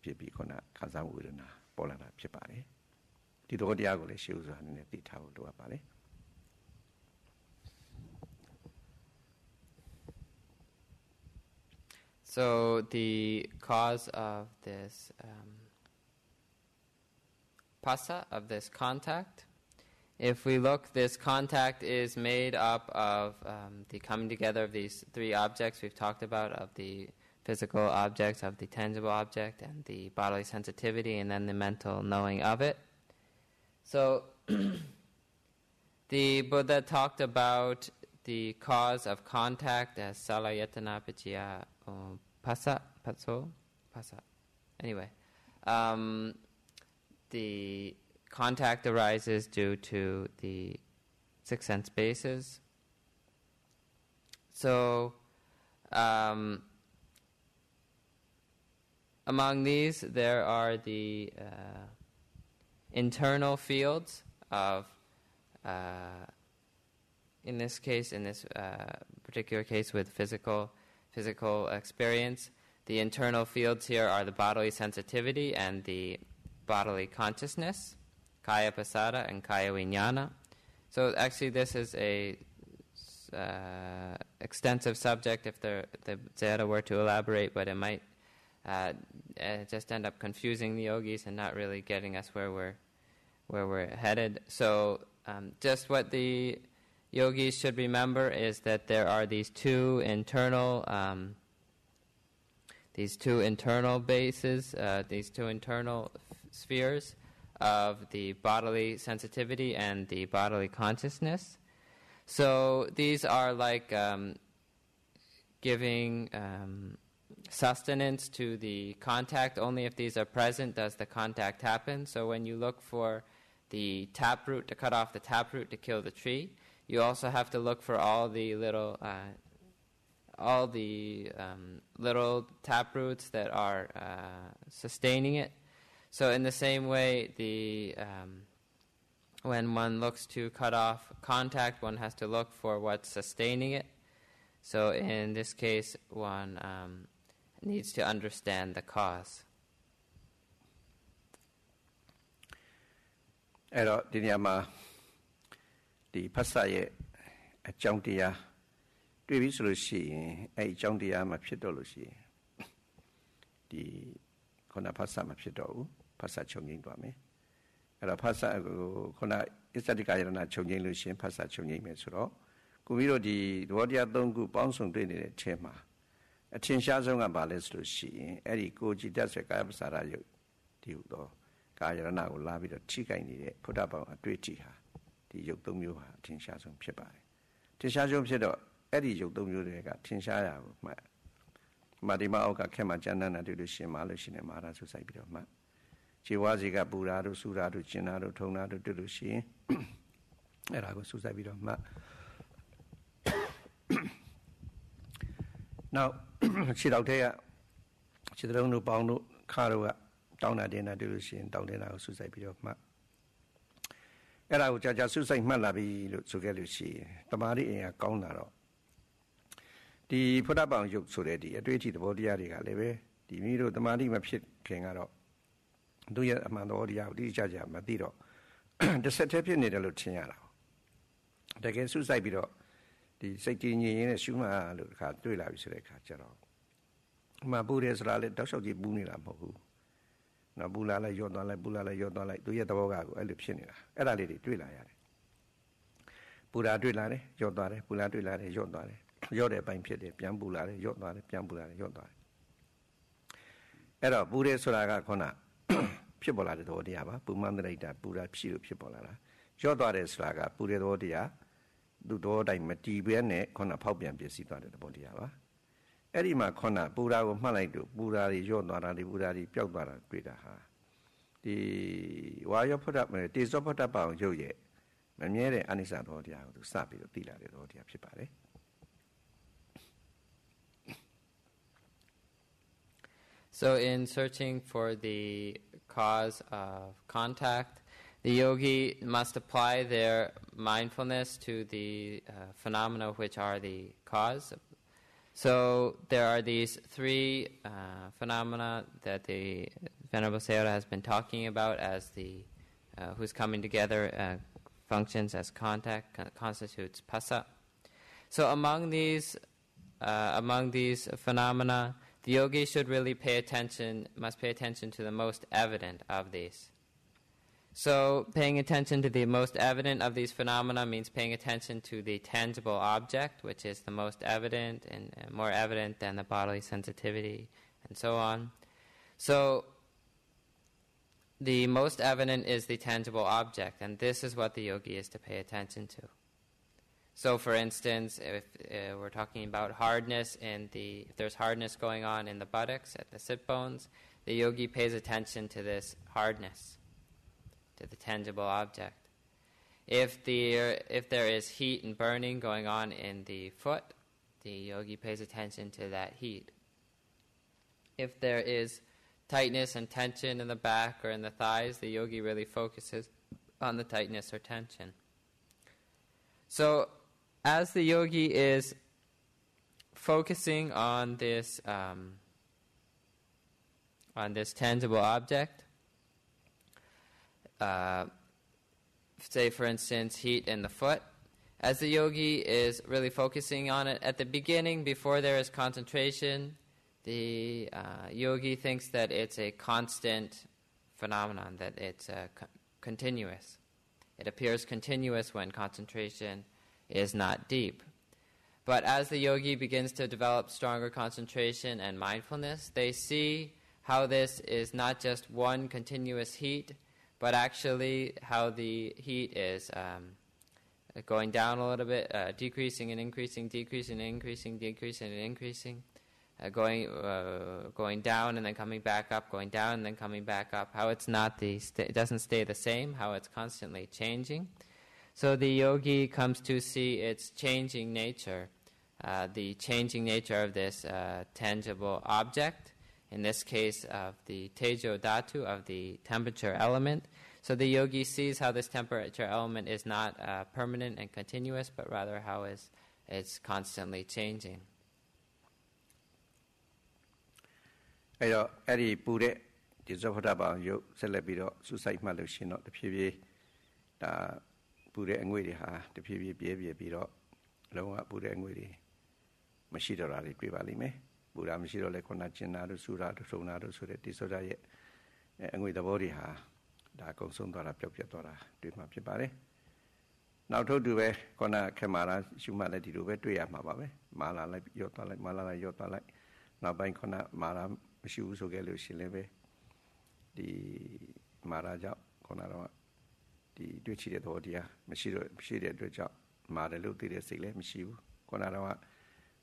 ဖြစ်ပြီးခုနခံစားဝေဒနာပေါ်လာတာဖြစ်ပါတယ်ဒီတော့တရားကိုလည်းရှေးဥစွာနည်းနည်းသိထားဖို့လိုအပ်ပါတယ် So the cause of this pasa, of this contact, if we look, this contact is made up of the coming together of these three objects we've talked about, of the physical objects, of the tangible object, and the bodily sensitivity, and then the mental knowing of it. So the Buddha talked about the cause of contact as salayatana pacaya pasa. Anyway, the contact arises due to the six sense bases. So among these, there are the internal fields of, in this particular case with physical experience, the internal fields here are the bodily sensitivity and the bodily consciousness, kaya pasada and kaya viññāna. So actually this is a extensive subject if the Sayadaw were to elaborate, but it might just end up confusing the yogis and not really getting us where we're headed. So just what the yogis should remember is that there are these two internal bases, these two internal spheres of the bodily sensitivity and the bodily consciousness. So these are like giving sustenance to the contact. Only if these are present does the contact happen. So when you look for the taproot, to cut off the taproot to kill the tree, you also have to look for all the little little taproots that are sustaining it. So in the same way, when one looks to cut off contact, one has to look for what's sustaining it. So in this case, one needs to understand the cause. အဲ့တော့ဒီနေရာမှာဒီဖတ်စာရဲ့အကြောင်းတရားတွေ့ပြီဆိုလို့ရှိရင်အဲ့အကြောင်းတရားမှာဖြစ်တော့လို့ရှိရင်ဒီခုနဖတ်စာမှာဖြစ်တော့ဘူးဖတ်စာချုပ်ငိမ့်သွားမယ်အဲ့တော့ဖတ်စာကိုခုနအစ္စတိကယရဏချုပ်ငိမ့်လို့ရှိရင်ဖတ်စာချုပ်ငိမ့်မယ်ဆိုတော့ကိုပြီးတော့ဒီသဘောတရား၃ခုပေါင်းစုံတွေ့နေတဲ့အချိန်မှာအထင်ရှားဆုံးကဘာလဲဆိုလို့ရှိရင်အဲ့ဒီကိုကြည်တတ်တဲ့ကာယပစာရယုတ်ဒီဟုတော့ကာယရဏကိုလာပြီးတော့ထိခိုက်နေတဲ့ဘုဒ္ဓဘာသာအတွေ့အထိဟာဒီယုတ်၃မျိုးဟာအထင်ရှားဆုံးဖြစ်ပါတယ်ထင်ရှားဆုံးဖြစ်တော့အဲ့ဒီယုတ်၃မျိုးတွေကထင်ရှားရဘူးမှမာဒီမအောက်ကခက်မှကျန်တဲ့နာတွေ့လို့ရှင်မာလို့ရှင်နေမာရဆုစိုက်ပြီးတော့မှခြေဝါးစီကပူရာတို့ဆူရာတို့ကျင်ရာတို့ထုံရာတို့တွေ့လို့ရှိရင်အဲ့ဒါကိုဆုစိုက်ပြီးတော့မှနောက်ခြေတော်ထဲကခြေတော်တို့ပေါင်းတို့ခါတို့ကတောင်းတာတင်တာတွေ့လို့ရှိရင်တောင်းတင်တာကိုဆုစိုက်ပြီးတော့မှအဲ့ဒါကိုကြာဆုစိုက်မှတ်လာပြီလို့ဆိုခဲ့လို့ရှိရင်တမာရီအင်ကကောင်းတာတော့ဒီဖုဒ္ဓဘာသာယုတ်ဆိုတဲ့ဒီအတွေ့အထိသဘောတရားတွေကလည်းပဲဒီမိတို့တမာရီမဖြစ်ခင်ကတော့သူရဲ့အမှန်တော်တရားကိုတိကျကျမသိတော့တစ်ဆက်တည်းဖြစ်နေတယ်လို့ထင်ရတာတကယ်ဆုစိုက်ပြီးတော့ဒီစိတ်တည်ငြိမ်ရင်းနဲ့ရှုမှတ်လို့တခါတွေ့လာပြီဆိုတဲ့အခါကျတော့မှပူတယ်ဆိုတာလေတောက်လျှောက်ကြီးပူနေတာမဟုတ်ဘူးနော်ပူလာလိုက်ရော့သွားလိုက်ပူလာလိုက်ရော့သွားလိုက်သူရဲ့သဘောကကိုအဲ့လိုဖြစ်နေတာအဲ့ဒါလေးတွေတွေ့လာရတယ်ပူတာတွေ့လာတယ်ရော့သွားတယ်ပူလာတွေ့လာတယ်ရော့သွားတယ်ရော့တဲ့အပိုင်းဖြစ်တယ်ပြန်ပူလာတယ်ရော့သွားတယ်ပြန်ပူလာတယ်ရော့သွားတယ်အဲ့တော့ပူတယ်ဆိုတာကခုနဖြစ်ပေါ်လာတဲ့သဘောတရားပါပူမန္တရိတာပူတာဖြစ်လို့ဖြစ်ပေါ်လာတာရော့သွားတယ်ဆိုတာကပူတဲ့သဘောတရားသူသဘောတိုင်းမတည်ဘဲနဲ့ခုနဖောက်ပြန်ပြည့်စည်သွားတဲ့သဘောတရားပါအဲ့ဒီမှာခုနပူတာကိုမှတ်လိုက်တော့ပူတာတွေရော့သွားတာတွေပူတာတွေပျောက်သွားတာတွေ့တာဟာဒီဝါယောဖုဒ္ဓတေဇောဖုဒ္ဓဘာအောင်ရုပ်ရဲ့မမြဲတဲ့အနိစ္စသဘောတရားကိုသူစပြီးတော့သိလာတဲ့သဘောတရားဖြစ်ပါတယ် So in searching for the cause of contact, the yogi must apply their mindfulness to the phenomena which are the cause. So there are these three phenomena that the Venerable Sayadaw has been talking about as the whose coming together functions as contact, constitutes phassa. So among these phenomena, the yogi should really must pay attention to the most evident of these. So paying attention to the most evident of these phenomena means paying attention to the tangible object, which is the most evident and more evident than the bodily sensitivity, and so on. So the most evident is the tangible object, and this is what the yogi is to pay attention to. So for instance, if we're talking about hardness if there's hardness going on in the buttocks, at the sit bones, the yogi pays attention to this hardness, to the tangible object. If there is heat and burning going on in the foot, the yogi pays attention to that heat. If there is tightness and tension in the back or in the thighs, the yogi really focuses on the tightness or tension. So, as the yogi is focusing on this tangible object, say for instance heat in the foot, as the yogi is really focusing on it at the beginning, before there is concentration, the yogi thinks that it's a constant phenomenon, that it's continuous. It appears continuous when concentration is not deep. But as the yogi begins to develop stronger concentration and mindfulness, they see how this is not just one continuous heat, but actually how the heat is going down a little bit, decreasing and increasing, decreasing and increasing, decreasing and increasing, going down and then coming back up, going down and then coming back up. How it's not it doesn't stay the same. How it's constantly changing. So the yogi comes to see its changing nature, the changing nature of this tangible object. In this case, of the tejo dhatu, of the temperature element. So the yogi sees how this temperature element is not permanent and continuous, but rather how it's constantly changing. အဲ့တော့အဲ့ဒီပူတဲ့ဒီဇောဖဒဘာယုတ်ဆက်လက်ပြီးတော့စူးစိုက်မှတ်လို့ရှင်တော့တဖြည်းဖြည်းဒါပူတဲ့အငွေ့တွေဟာတဖြည်းဖြည်းပြဲပြဲပြီးတော့လုံးဝပူတဲ့အငွေ့တွေမရှိတော့တာတွေတွေ့ပါလိမ့်မယ်ပူတာမရှိတော့လဲခုနကျင်နာတို့စူတာတို့ထုံနာတို့ဆိုတဲ့ဒီစောဓာရဲ့အငွေ့သဘောတွေဟာဒါအကုန်ဆုံးသွားတာပျောက်ပြတ်သွားတာတွေ့မှာဖြစ်ပါတယ်နောက်ထုတ်တူပဲခုနခေမာရာရှုမှတ်လိုက်ဒီလိုပဲတွေ့ရမှာပါပဲမာလာလိုက်ရော့သွားလိုက်မာလာလိုက်ရော့သွားလိုက်နောက်ပိုင်းခုနမာရာမရှိဘူးဆိုခဲ့လို့ရှိရင်လည်းပဲဒီမာရာကြောင့်ခုနတော့ဒီတွေ့ချတဲ့သဘောတရားမရှိတဲ့အတွက်ကြောင့်မာတယ်လို့သိတဲ့စိတ်လည်းမရှိဘူးခုနတော့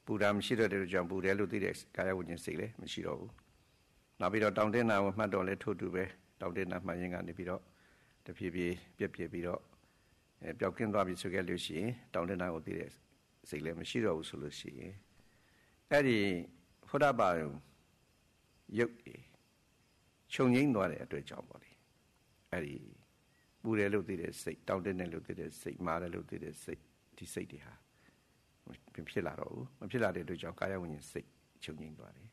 ပူတာမရှိတဲ့အတွက်ကြောင့်ပူတယ်လို့သိတဲ့ကာယဝိညာဉ်စိတ်လည်းမရှိတော့ဘူးနောက်ပြီးတော့တောင်းတင်းနာကိုမှတ်တော့လဲထို့တူပဲတောင်းတင်းနာမှတ်ရင်ကနေပြီးတော့တဖြည်းဖြည်းပြက်ပြက်ပြီးတော့ပျောက်ကင်းသွားပြီဆိုခဲ့လို့ရှိရင်တောင်းတင်းနာကိုသိတဲ့စိတ်လည်းမရှိတော့ဘူးဆိုလို့ရှိရင်အဲ့ဒီဖုဒ္ဓဘာယုတ်ခြုံငိမ့်သွားတဲ့အတွက်ကြောင့်ပေါ့လေအဲ့ဒီပူတယ်လို့သိတဲ့စိတ်တောင်းတင်းတယ်လို့သိတဲ့စိတ်မာတယ်လို့သိတဲ့စိတ်ဒီစိတ်တွေဟာမဖြစ်လာတော့ဘူးမဖြစ်လာတဲ့အတွက်ကြောင့်ကာယဝိညာဉ်စိတ်ချုပ်ငြိမ်းသွားတယ်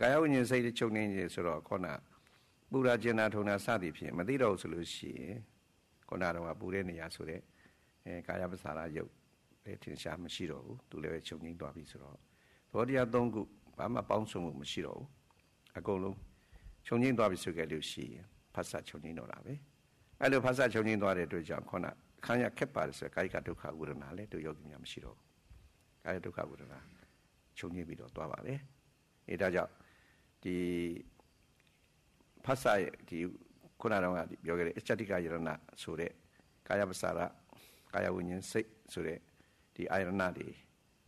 ကာယဝိညာဉ်စိတ်ချုပ်ငြိမ်းနေဆိုတော့ခေါနာပူရာကျင်နာထုံနာစသည်ဖြင့်မသိတော့ဘူးဆိုလို့ရှိရင်ခေါနာတော့ပူတဲ့နေရာဆိုတဲ့ကာယပစာရယုတ်လည်းထင်ရှားမရှိတော့ဘူးသူလည်းပဲချုပ်ငြိမ်းသွားပြီဆိုတော့ဘောတရား၃ခုဘာမှပေါင်းစုံမှုမရှိတော့ဘူးအကုန်လုံးချုပ်ငြိမ်းသွားပြီဆိုခဲ့လို့ရှိရင်ဖတ်ဆချုပ်ငြိမ်းတော့တာပဲအဲ့လိုဖတ်ဆချုပ်ငြိမ်းသွားတဲ့အတွက်ကြောင့်ခေါနာခန္ဓာခက်ပါတယ်ဆိုကာယကဒုက္ခဝေဒနာလည်းတို့ယောဂီများမရှိတော့ဘူးကာယဒုက္ခဝေဒနာချုပ်ငြိမ်းပြီးတော့သွားပါတယ်အဲဒါကြောင့်ဒီဖတ်ဆရဲ့ဒီခုနကတော့ပြောခဲ့တဲ့အစ္စတိကယရဏဆိုတဲ့ကာယပစာရကာယဝိညာဉ်စိတ်ဆိုတဲ့ဒီအာယရဏတွေ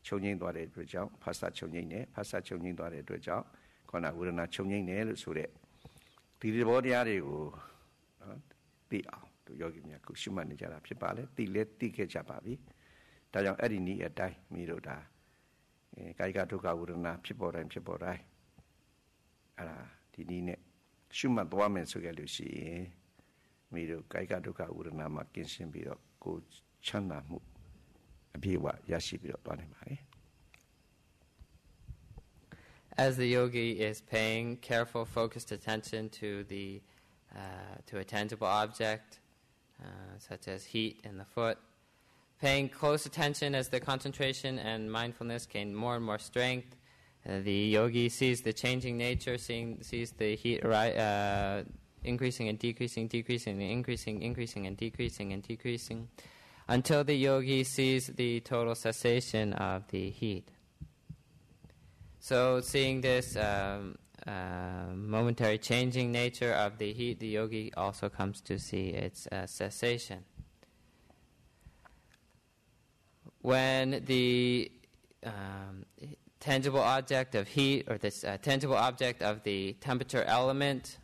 ချုပ်ငြိမ်းသွားတဲ့အတွက်ကြောင့်ဖတ်ဆချုပ်ငြိမ်းတယ်ဖတ်ဆချုပ်ငြိမ်းသွားတဲ့အတွက်ကြောင့်ခုနဝေဒနာချုပ်ငြိမ်းတယ်လို့ဆိုတဲ့ဒီသဘောတရားတွေကိုနော်သိအောင်တို့ယောဂီများကိုရှုမှတ်နေကြတာဖြစ်ပါလေသိခဲ့ကြပါပြီဒါကြောင့်အဲ့ဒီနည်းအတိုင်းမိတို့ဒါကာယကဒုက္ခဝေဒနာဖြစ်ပေါ်တိုင်းအဲ့ဒါဒီနည်းနဲ့ရှုမှတ်သွားမယ်ဆိုကြလို့ရှိရင်မိတို့ကာယကဒုက္ခဝေဒနာမှာကင်းရှင်းပြီးတော့ကိုချမ်းသာမှုအပြည့်အဝရရှိပြီးတော့သွားနိုင်ပါလေ As the yogi is paying careful, focused attention to a tangible object, such as heat in the foot, paying close attention as the concentration and mindfulness gain more and more strength, the yogi sees the changing nature, sees the heat increasing and decreasing, decreasing and increasing, increasing and decreasing and decreasing, until the yogi sees the total cessation of the heat. So seeing this momentary changing nature of the heat, the yogi also comes to see its cessation. When the tangible object of heat, or this tangible object of the temperature element,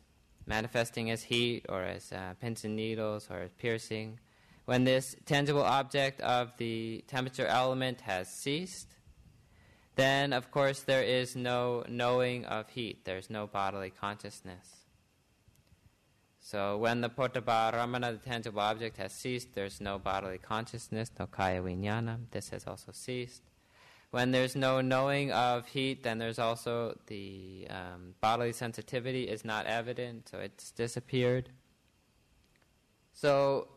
manifesting as heat or as pins and needles or as piercing, when this tangible object of the temperature element has ceased, then of course there is no knowing of heat, there's no bodily consciousness. So when the Potabharamana, the tangible object, has ceased, there's no bodily consciousness, no kaya viññāna, this has also ceased. When there's no knowing of heat, then there's also the bodily sensitivity is not evident, so it's disappeared. So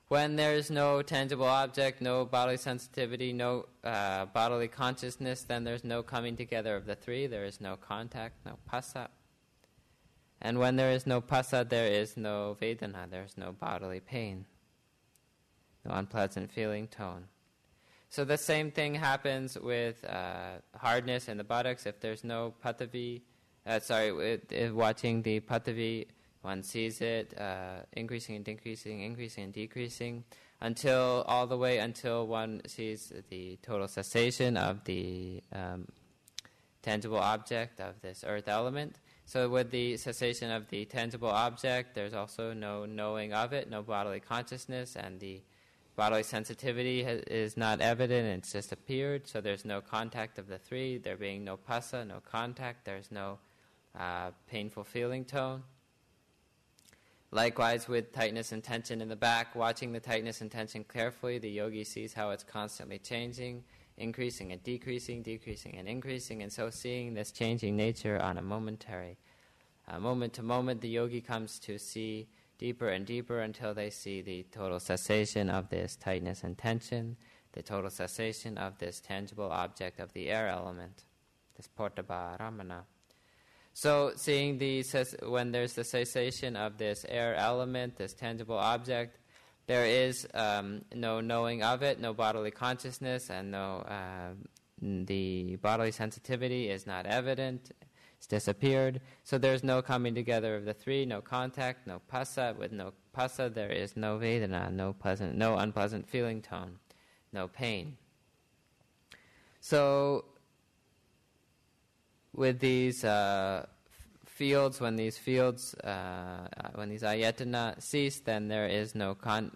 when there's no tangible object, no bodily sensitivity, no bodily consciousness, then there's no coming together of the three, there is no contact, no phassa. And when there is no phassa, there is no vedana, there is no bodily pain, no unpleasant feeling tone. So the same thing happens with hardness in the buttocks. If there's no patavi, watching the patavi, one sees it increasing and decreasing, increasing and decreasing, until one sees the total cessation of the tangible object of this earth element. So with the cessation of the tangible object, there's also no knowing of it, no bodily consciousness, and the bodily sensitivity is not evident, and it's just appeared, so there's no contact of the three, there being no phassa, no contact, there's no painful feeling tone. Likewise with tightness and tension in the back, watching the tightness and tension carefully, the yogi sees how it's constantly changing, increasing and decreasing, decreasing and increasing, and so seeing this changing nature on a momentary, moment to moment, the yogi comes to see deeper and deeper until they see the total cessation of this tightness and tension, the total cessation of this tangible object of the air element, this Potabharamana. So seeing when there's the cessation of this air element, this tangible object, there is no knowing of it, no bodily consciousness, and the bodily sensitivity is not evident. It's disappeared. So there's no coming together of the three, no contact, no phassa. With no phassa, there is no vedana, no unpleasant feeling tone, no pain. So with these fields, when these ayatana cease, then there is no coming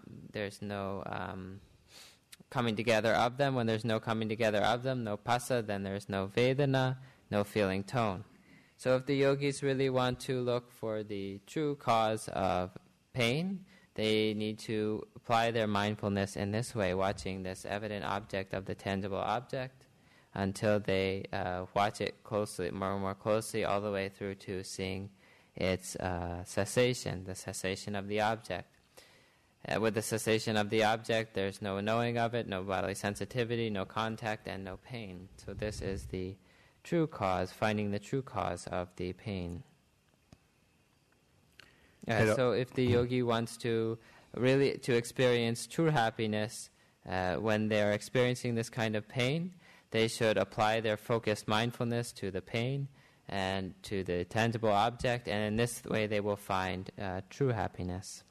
together of them. When there's no coming together of them, no phassa, then there's no vedana, no feeling tone. So if the yogis really want to look for the true cause of pain, they need to apply their mindfulness in this way, watching this evident object of the tangible object until they watch it closely, more and more closely, all the way through to seeing its cessation, the cessation of the object. With the cessation of the object, there's no knowing of it, no bodily sensitivity, no contact, and no pain. So this is the true cause, finding the true cause of the pain. So if the yogi wants to really experience true happiness when they're experiencing this kind of pain, they should apply their focused mindfulness to the pain and to the tangible object, and in this way they will find true happiness.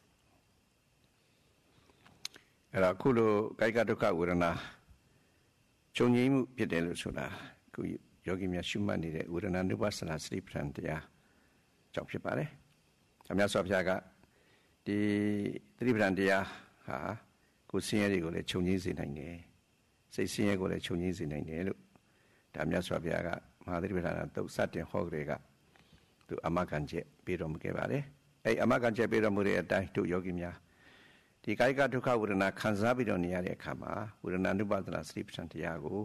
အဲ့တော့ခုလိုကာယကဒုက္ခဝေဒနာချုပ်ငြိမ်းမှုဖြစ်တယ်လို့ဆိုတာခုယောဂီများရှုမှတ်နေတဲ့ဝေဒနာနုပါစနာစတိပဋ္ဌာန်တရားကြောင့်ဖြစ်ပါတယ်။အများစွာဘုရားကဒီသတိပဋ္ဌာန်တရားဟာကိုယ်ဆင်းရဲတွေကိုလည်းချုပ်ငြိမ်းစေနိုင်တယ်။စိတ်ဆင်းရဲကိုလည်းချုပ်ငြိမ်းစေနိုင်တယ်လို့ဒါအများစွာဘုရားကမဟာသတိပဋ္ဌာန်သုတ်စတင်ဟောကြတဲ့ကသူအမဂန်ချက်ပေးတော်မူခဲ့ပါတယ်။အဲ့အမဂန်ချက်ပေးတော်မူတဲ့အတိုင်းတို့ယောဂီများဒီကာယကဒုက္ခဝေဒနာခံစားပြီးတော့နေရတဲ့အခါမှာဝေဒနာနုပါဒနာစတိပဋ္ဌာန်တရားကို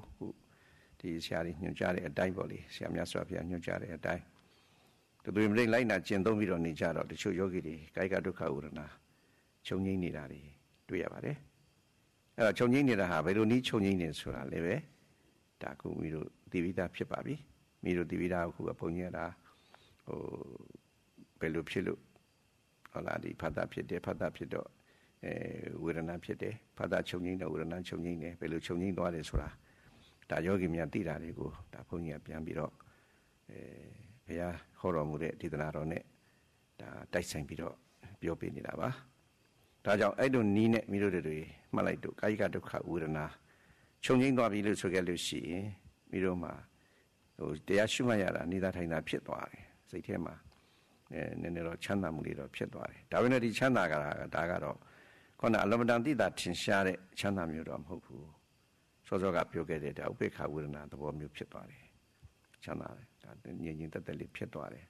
ဒီဆရာကြီးညွှန်ကြားတဲ့အတိုင်းပေါ့လေဆရာများစွာဘုရားညွှန်ကြားတဲ့အတိုင်းတူမတိတ်လိုက်နာကျင့်သုံးပြီးတော့နေကြတော့တချို့ယောဂီတွေကာယကဒုက္ခဝေဒနာချုပ်ငြိမ်းနေတာတွေတွေ့ရပါတယ်အဲ့တော့ချုပ်ငြိမ်းနေတာဟာဘယ်လိုနည်းချုပ်ငြိမ်းနေဆိုတာလည်းပဲဒါကူမိတို့သိပြီးသားဖြစ်ပါပြီမိတို့သိပြီးသားကိုဘုန်းကြီးကဒါဘယ်လိုဖြစ်လို့ဟုတ်လားဒီဖတ်တာဖြစ်တယ်ဖတ်တာဖြစ်တော့ဝေဒနာဖြစ်တယ်ဖတ်တာချုပ်ငြိမ်းတော့ဝေဒနာချုပ်ငြိမ်းတယ်ဘယ်လိုချုပ်ငြိမ်းသွားတယ်ဆိုတာဒါယောဂီများသိတာတွေကိုဒါဘုန်းကြီးကပြန်ပြီးတော့ဘုရားဟောတော်မူတဲ့ဒေသနာတော်နဲ့ဒါတိုက်ဆိုင်ပြီးတော့ပြောပြနေတာပါဒါကြောင့်အဲ့လိုနီးနဲ့မိတို့တွေမှတ်လိုက်တော့ကာယကဒုက္ခဝေဒနာချုပ်ငြိမ်းသွားပြီလို့ဆိုခဲ့လို့ရှိရင်မိတို့မှာတရားရှုမှတ်ရတာနေတာထိုင်တာဖြစ်သွားတယ်စိတ်ထဲမှာနည်းနည်းတော့ချမ်းသာမှုတွေတော့ဖြစ်သွားတယ်ဒါပေမဲ့ဒီချမ်းသာကဒါကတော့ခေါင်းအလမတန်တိတာထင်ရှားတဲ့ချမ်းသာမျိုးတော့မဟုတ်ဘူး စောကပြောခဲ့တဲ့ဒါဥပေက္ခဝေဒနာသဘောမျိုးဖြစ်သွားတယ်ချမ်းသာတယ်ဒါငြိမ်ငြိမ်သက်သက်လေးဖြစ်သွားတယ်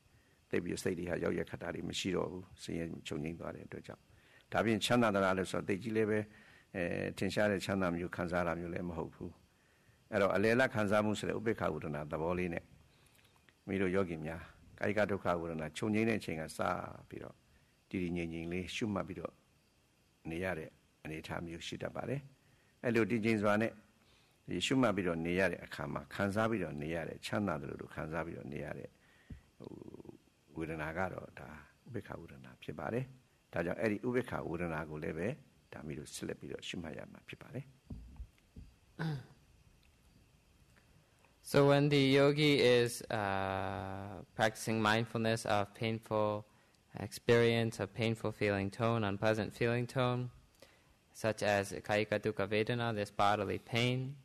သိပြီးစိတ်တွေဟာရောက်ရခတ်တာတွေမရှိတော့ဘူးဆင်းရဲချုပ်ငြိမ်သွားတဲ့အတွက်ကြောင့်ဒါပြင်ချမ်းသာတာလည်းဆိုတော့သိကြီးလည်းပဲထင်ရှားတဲ့ချမ်းသာမျိုးခံစားတာမျိုးလည်းမဟုတ်ဘူးအဲ့တော့အလယ်လက်ခံစားမှုဆိုတဲ့ဥပေက္ခဝေဒနာသဘောလေးနဲ့မိတို့ယောဂီများကာယကဒုက္ခဝေဒနာချုပ်ငြိမ်တဲ့အချိန်ကစပြီးတော့တည်တည်ငြိမ်ငြိမ်လေးရှုမှတ်ပြီးတော့နေရတဲ့အနေအထားမျိုးရှိတတ်ပါတယ်အဲ့လိုတည်ငြိမ်စွာနဲ့ဒီရှုမှတ်ပြီးတော့နေရတဲ့အခါမှာခံစားပြီးတော့နေရတဲ့ချမ်းသာတယ်လို့ခံစားပြီးတော့နေရတဲ့ဝေဒနာကတော့ဒါဥပေက္ခဝေဒနာဖြစ်ပါတယ်ဒါကြောင့်အဲ့ဒီဥပေက္ခဝေဒနာကိုလည်းပဲဒါမျိုးဆက်လက်ပြီးတော့ရှုမှတ်ရမှာဖြစ်ပါတယ် So when the yogi is practicing mindfulness of painful experience, of painful feeling tone, unpleasant feeling tone, such as kayika dukkha vedana, this bodily pain,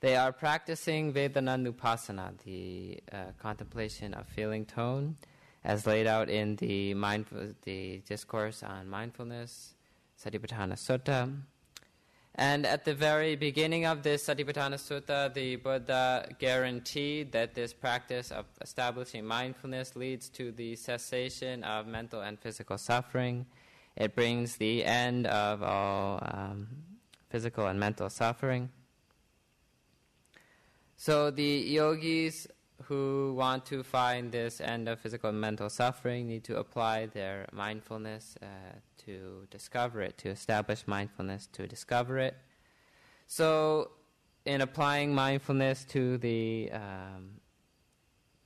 they are practicing Vedananupassana, the contemplation of feeling tone, as laid out in the discourse on mindfulness, Satipatthana Sutta. And at the very beginning of this Satipatthana Sutta, the Buddha guaranteed that this practice of establishing mindfulness leads to the cessation of mental and physical suffering. It brings the end of all physical and mental suffering. So the yogis who want to find this end of physical and mental suffering need to apply their mindfulness to discover it, to establish mindfulness to discover it. So in applying mindfulness to the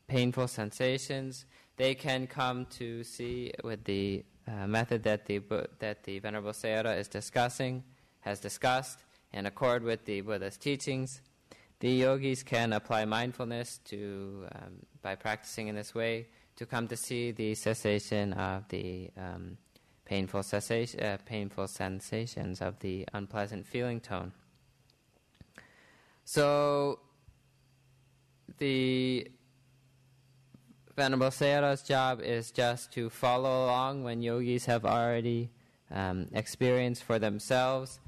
painful sensations, they can come to see with the method that the Venerable Sayadaw has discussed in accord with the Buddha's teachings. The yogis can apply mindfulness by practicing in this way to come to see the cessation of the painful sensations of the unpleasant feeling tone. So the Venerable Sayadaw's job is just to follow along when yogis have already experienced for themselves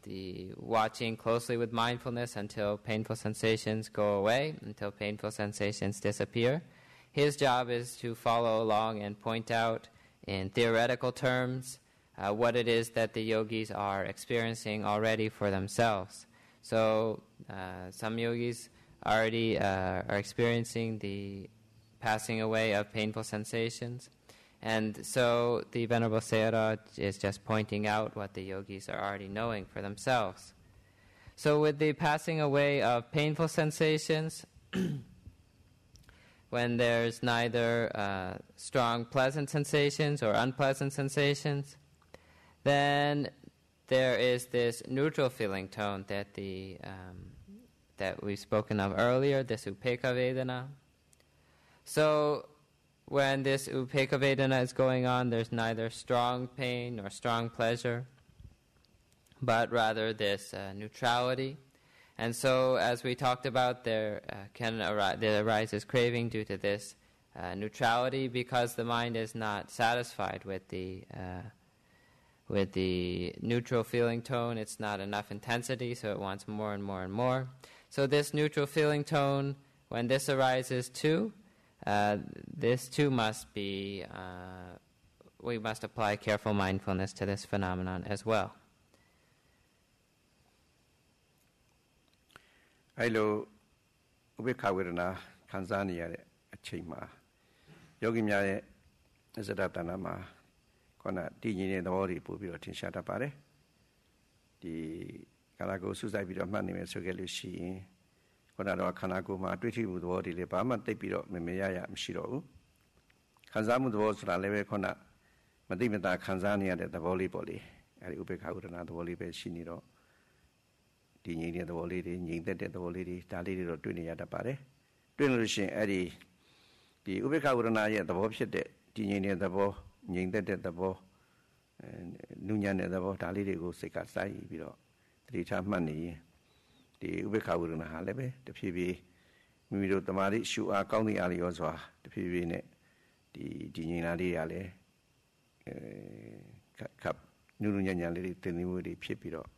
the watching closely with mindfulness until painful sensations go away, until painful sensations disappear. His job is to follow along and point out in theoretical terms what it is that the yogis are experiencing already for themselves. So some yogis already are experiencing the passing away of painful sensations. And so the Venerable Sayadaw is just pointing out what the yogis are already knowing for themselves. So with the passing away of painful sensations, when there's neither strong pleasant sensations or unpleasant sensations, then there is this neutral feeling tone that we've spoken of earlier, this upekkha vedana. So when this upekkha vedana is going on, there's neither strong pain nor strong pleasure, but rather this neutrality. And so, as we talked about, there arises craving due to this neutrality, because the mind is not satisfied with the neutral feeling tone. It's not enough intensity, so it wants more and more and more. So this neutral feeling tone, when this arises too, this too must be, we must apply careful mindfulness to this phenomenon as well. အဲ့လိုဥပေက္ခဝေဒနာခံစားနေရတဲ့အချိန်မှာယောဂီများရဲ့အစဒတနာမှာခုနတည်ငြိမ်တဲ့သဘောတွေပို့ပြီးတော့ထင်ရှားတတ်ပါတယ်ဒီခန္ဓာကိုယ်စူးစိုက်ပြီးတော့မှတ်နေမယ်ဆိုကြလို့ရှိရင်ခုနတော့ခန္ဓာကိုယ်မှာတွေ့ထိမှုသဘောတွေလည်းဘာမှသိပြီးတော့မမြင်ရမရှိတော့ဘူးခံစားမှုသဘောဆိုတာလည်းပဲခုနမသိမသာခံစားနေရတဲ့သဘောလေးပေါ့လေအဲဒီဥပေက္ခဝေဒနာသဘောလေးပဲရှိနေတော့ဒီငြိမ်တဲ့သဘောလေးတွေငြိမ်သက်တဲ့သဘောလေးတွေဒါလေးတွေတော့တွေ့နေရတတ်ပါတယ်တွေ့လို့ရှိရင်အဲ့ဒီဥပေက္ခဝေဒနာရဲ့သဘောဖြစ်တဲ့ဒီငြိမ်တဲ့သဘောငြိမ်သက်တဲ့သဘောနုညံ့တဲ့သဘောဒါလေးတွေကိုစိတ်ကစိုက်ပြီးတော့တတိထားမှတ်နေရင်ဒီဥပေက္ခဝေဒနာဟာလည်းပဲတဖြည်းဖြည်းမိမိတို့တမာတိရှုအားကောင်းသည့်အားလျော်စွာတဖြည်းဖြည်းနဲ့ဒီငြိမ်လာလေးရလဲခပ်နုညံ့ညံ့လေးတွေတင်နေမှုတွေဖြစ်ပြီးတော့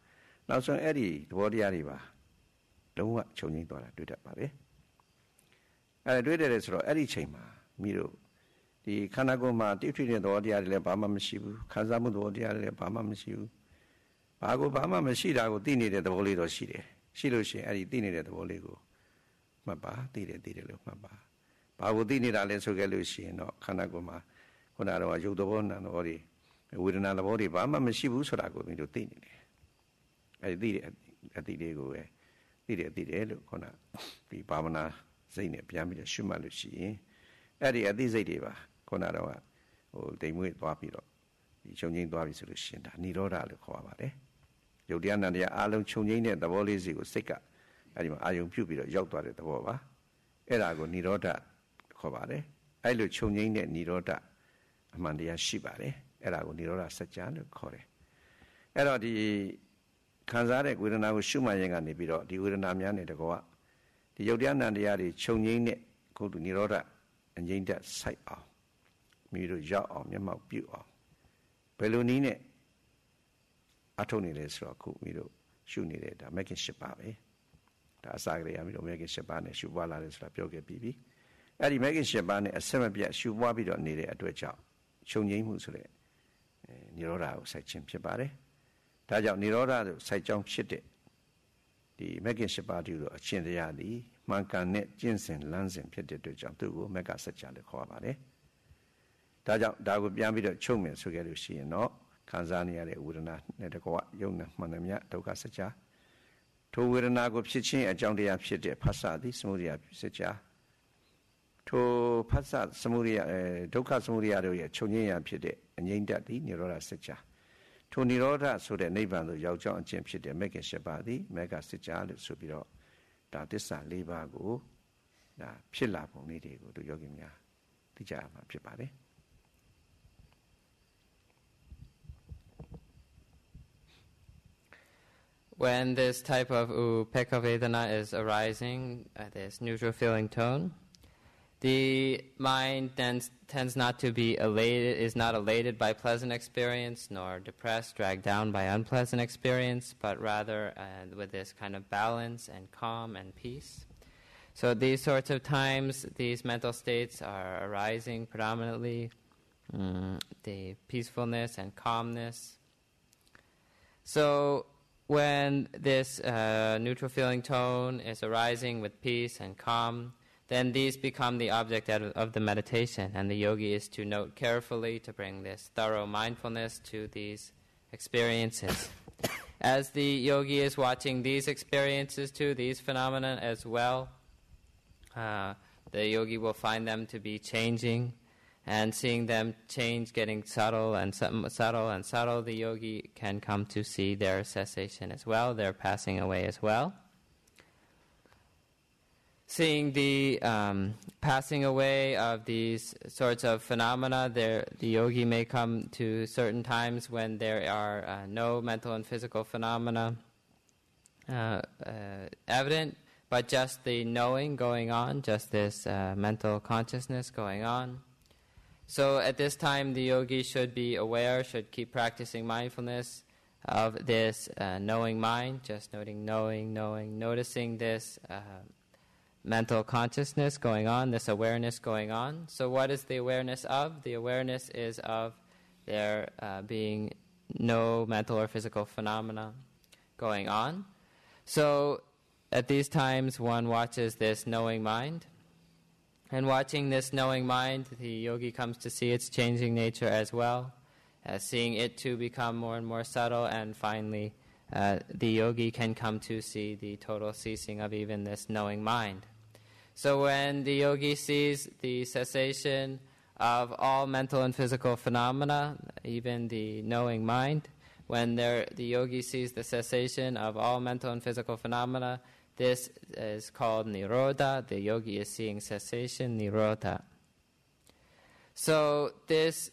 နောက်ဆုံးအဲ့ဒီသဘောတရားတွေပါ လုံးဝချုပ်ငြိမ်းသွားတာတွေ့တတ်ပါတယ်တွေ့တယ်ဆိုတော့အဲ့ဒီချိန်မှာမိတို့ဒီခန္ဓာကိုယ်မှာတိဋ္ဌိတဲ့သဘောတရားတွေလည်းဘာမှမရှိဘူးခံစားမှုသဘောတရားတွေလည်းဘာမှမရှိဘူးဘာမှမရှိတာကိုသိနေတဲ့သဘောလေးတော့ရှိတယ်ရှိလို့ရှိရင်အဲ့ဒီသိနေတဲ့သဘောလေးကိုမှတ်ပါသိတယ်လို့မှတ်ပါဘာကိုသိနေတာလဲဆိုကြလို့ရှိရင်တော့ခန္ဓာကိုယ်မှာခုနကတော့ရုပ်သဘောနာမ်သဘောတွေဝေဒနာသဘောတွေဘာမှမရှိဘူးဆိုတာကိုမိတို့သိနေတယ်အဲ့ဒီသိတဲ့အသိလေးကိုပဲသိတယ်လို့ခုနဒီဘာဝနာစိတ်နဲ့ပြန်ပြီးတော့ရှုမှတ်လို့ရှိရင်အဲ့ဒီအသိစိတ်တွေပါခုနတော့တိမ်မွေးသွားပြီးတော့ဒီချုပ်ငြိမ်းသွားပြီဆိုလို့ရှိရင်ဒါនិရောဓလို့ခေါ်ပါတယ်ယုတ်တရားနံတရားအလုံးချုပ်ငြိမ်းတဲ့သဘောလေးစီကိုစိတ်ကအဲ့ဒီမှာအာယုံပြုတ်ပြီးတော့ရောက်သွားတဲ့သဘောပါအဲ့ဒါကိုនិရောဓခေါ်ပါတယ်အဲ့လိုချုပ်ငြိမ်းတဲ့និရောဓအမှန်တရားရှိပါတယ်အဲ့ဒါကိုនិရောဓစัจ जा လို့ခေါ်တယ်အဲ့တော့ဒီခံစားတဲ့ဝေဒနာကိုရှုမှတ်ရင်ကနေပြီးတော့ဒီဝေဒနာများနဲ့တကောဒီယုတ်တရားနံတရားတွေချုပ်ငြိမ်းတဲ့ခုတုនិရောဓအငြိမ့်သက်စိုက်အောင်မိတို့ရောက်အောင်မျက်မှောက်ပြုအောင်ဘယ်လိုနည်းနဲ့အထုတ်နေလဲဆိုတော့ခုမိတို့ရှုနေတဲ့ဒါမဂ်ကင်၈ပါးပဲဒါအစာကလေးအမိတို့မဂ်ကင်၈ပါးနဲ့ရှုပွားလာတယ်ဆိုတာပြောခဲ့ပြီးပြီအဲ့ဒီမဂ်ကင်၈ပါးနဲ့အဆက်မပြတ်ရှုပွားပြီးတော့နေတဲ့အတွက်ကြောင့်ချုပ်ငြိမ်းမှုဆိုတဲ့និရောဓကိုစိုက်ခြင်းဖြစ်ပါတယ်ဒါကြောင့်និရောဓကိုစိုက်ကြောင်းဖြစ်တဲ့ဒီမဂ်ကင်၈ပါးတူတော့အချင်းတရားသည်မှန်ကန်တဲ့ကျင့်စဉ်လမ်းစဉ်ဖြစ်တဲ့အတွက်ကြောင့်သူ့ကိုမဂ္ဂစัจ जा လို့ခေါ်ပါတယ်ဒါကြောင့်ဒါကိုပြန်ပြီးတော့ချုပ်မယ်ဆိုခဲ့လို့ရှိရင်တော့ခံစားနေရတဲ့ဝေဒနာနဲ့တကွယုံနဲ့မှန်တယ်မြတ်ဒုက္ခစัจ जा ထိုဝေဒနာကိုဖြစ်ခြင်းအကြောင်းတရားဖြစ်တဲ့ဖသသည်စมุทัยစัจ जा ထိုဖသစมุทัยဒုက္ခစมุทัยတို့ရဲ့ချုပ်ငြိမ်းရာဖြစ်တဲ့အငြိမ့်တတ်သည်និရောဓစัจ जा ထိုនិရောဓဆိုတဲ့နိဗ္ဗာန်သို့ရောက်ကြောင်းအကျင့်ဖြစ်တဲ့မဂ္ဂင်၈ပါးသည်မဂ္ဂစัจ जा လို့ဆိုပြီးတော့ဒါသစ္စာ၄ပါးကိုဒါဖြစ်လာပုံလေးတွေကိုတို့ယောဂီများသိကြရမှာဖြစ်ပါတယ် When this type of upekkha vedana is arising, this neutral feeling tone, the mind tends not to be elated, is not elated by pleasant experience, nor depressed, dragged down by unpleasant experience, but rather with this kind of balance and calm and peace. So these sorts of times, these mental states are arising predominantly, the peacefulness and calmness. So when this neutral feeling tone is arising with peace and calm, then these become the object of the meditation, and the yogi is to note carefully to bring this thorough mindfulness to these experiences. As the yogi is watching these experiences too, these phenomena as well, the yogi will find them to be changing, and seeing them change, getting subtle and subtle, the yogi can come to see their cessation as well, their passing away as well. Seeing the passing away of these sorts of phenomena, the yogi may come to certain times when there are no mental and physical phenomena evident, but just the knowing going on, just this mental consciousness going on. So at this time, the yogi should be aware, should keep practicing mindfulness of this knowing mind, just noticing this mental consciousness going on, this awareness going on. So what is the awareness of? The awareness is of there being no mental or physical phenomena going on. So at these times one watches this knowing mind. And watching this knowing mind, the yogi comes to see its changing nature as well, seeing it to become more and more subtle, and finally the yogi can come to see the total ceasing of even this knowing mind. So when the yogi sees the cessation of all mental and physical phenomena, even the knowing mind, when the yogi sees the cessation of all mental and physical phenomena, this is called nirodha. The yogi is seeing cessation, nirodha. So this